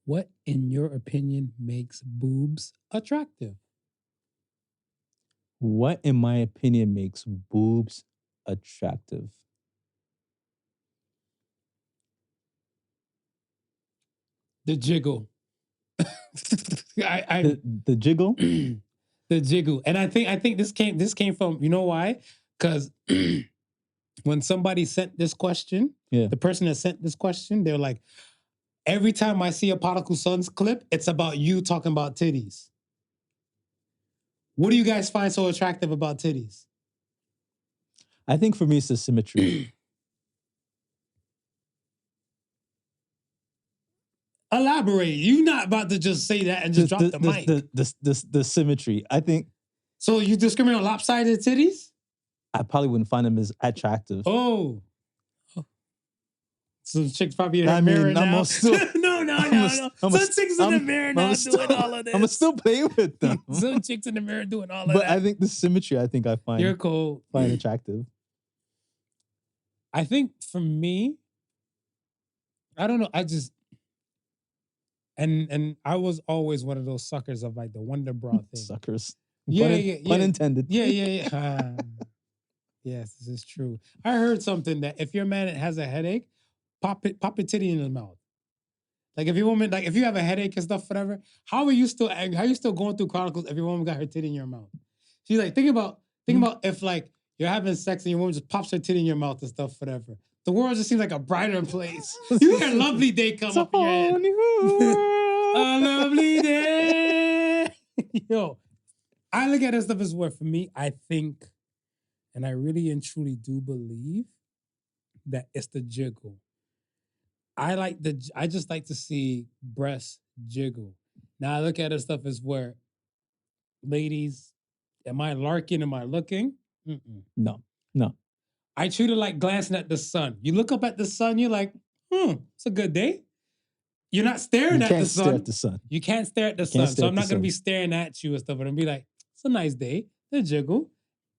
What, in your opinion, makes boobs attractive? What, in my opinion, makes boobs attractive? The jiggle. The jiggle? The jiggle. And I think this came from, you know why? Because when somebody sent this question, the person that sent this question, they're like, every time I see a Podical Sons clip, it's about you talking about titties. What do you guys find so attractive about titties? I think for me, it's the symmetry. Elaborate. You're not about to just say that and just drop the mic. The symmetry. I think. So you discriminate on lopsided titties? I probably wouldn't find them as attractive. Oh. Some chicks probably in the mirror now. I'm still, no. Some chicks in the mirror now doing all of this. I'm still playing with them. Some chicks in the mirror doing all of that. But I think the symmetry, I find. You're cool. Find attractive. I think for me, I don't know. I just and I was always one of those suckers of like the Wonder Bra thing. Suckers. Pun intended. Yeah. Yes, this is true. I heard something that if your man has a headache, pop a titty in his mouth. Like if your woman, like if you have a headache and stuff, whatever, how are you still going through Chronicles if your woman got her titty in your mouth? She's like, think about if like you're having sex and your woman just pops her titty in your mouth and stuff, whatever. The world just seems like a brighter place. You hear a lovely day come up in your head. A lovely day. Yo, I look at this stuff as what for me, I think, and I really and truly do believe that it's the jiggle. I just like to see breasts jiggle. Now I look at this stuff as where, ladies, am I larking? Am I looking? No. I treat it like glancing at the sun. You look up at the sun, you're like, it's a good day. You're not staring at the sun. Stare at the sun. You can't stare at the sun. So I'm not going to be staring at you and stuff, but I'm be like, it's a nice day. The jiggle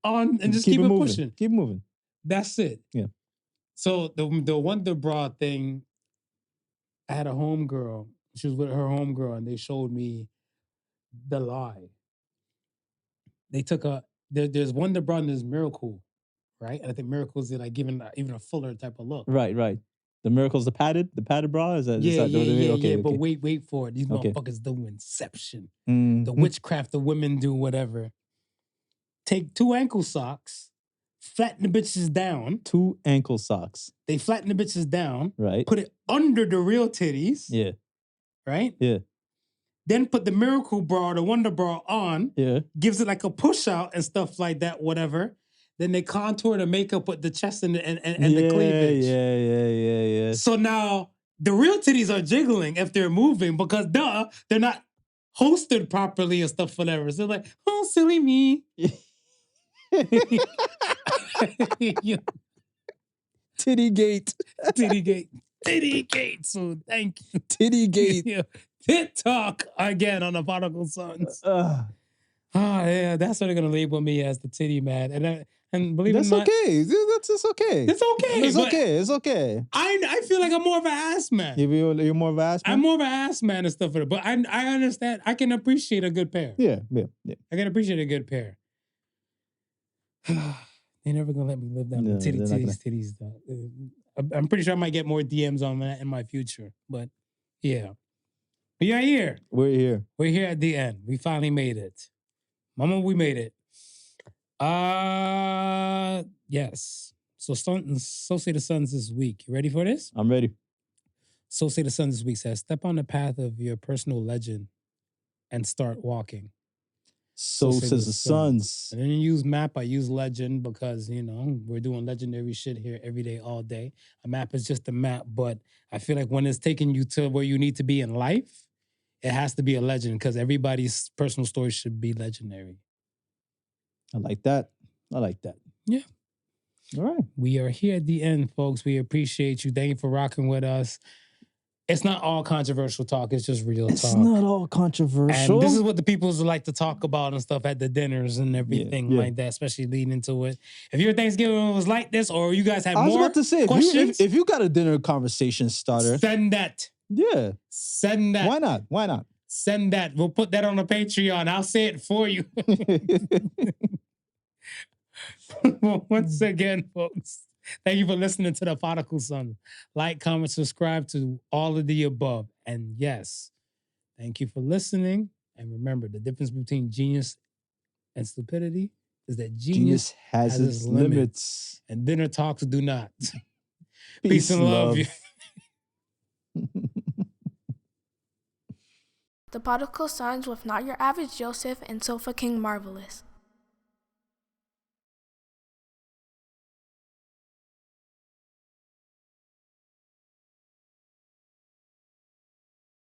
on and just keep it pushing. Keep moving. That's it. Yeah. So the Wonder Bra thing, I had a homegirl. She was with her homegirl, and they showed me the lie. They took there's Wonder Bra and there's Miracle, right? And I think Miracle's like even a fuller type of look. Right. The Miracle's the padded bra? Is that Okay. But wait for it. These motherfuckers do Inception. The witchcraft the women do, whatever. Take 2 ankle socks, flatten the bitches down. 2 ankle socks. They flatten the bitches down. Right. Put it under the real titties. Yeah. Right? Yeah. Then put the Miracle Bra or the Wonder Bra on. Yeah. Gives it like a push out and stuff like that, whatever. Then they contour the makeup with the chest and the cleavage. Yeah. So now the real titties are jiggling if they're moving because they're not hosted properly and stuff, whatever. So like, oh, silly me. Yeah, Tittygate. Tittygate. So thank you. Tittygate. Yeah. Tit talk again on the Podical Sons. Uh, Oh yeah, that's what they're gonna label me as, the titty man. And believe it or that's not, okay. That's okay. it's okay. It's but okay. It's okay. I feel like I'm more of an ass man. You're more of an ass man? I'm more of an ass man and stuff for it. But I understand. I can appreciate a good pair. Yeah. I can appreciate a good pair. They're never gonna let me live down No, the they're not titties though. I'm pretty sure I might get more DMs on that in my future. But yeah. We are here. We're here. We're here at the end. We finally made it. Mama, we made it. Yes. So say the Sons this week. You ready for this? I'm ready. So say the Sons this week says, step on the path of your personal legend and start walking. So says the Sons. I didn't use map, I use legend because, we're doing legendary shit here every day, all day. A map is just a map, but I feel like when it's taking you to where you need to be in life, it has to be a legend because everybody's personal story should be legendary. I like that. Yeah. All right. We are here at the end, folks. We appreciate you. Thank you for rocking with us. It's not all controversial talk. It's just real talk. It's not all controversial. And this is what the people like to talk about and stuff at the dinners and everything like that, especially leading into it. If your Thanksgiving was like this or you guys have more questions. I was about to say, if you got a dinner conversation starter. Send that. Yeah. Send that. Why not? Send that. We'll put that on the Patreon. I'll say it for you. Well, once again, folks, thank you for listening to the Podical Son. Like, comment, subscribe to all of the above. And yes, thank you for listening. And remember, the difference between genius and stupidity is that genius has its limits. And dinner talks do not. Peace and love. The Podical Sons with Not Your Average Joseph and Sofa King Marvelous.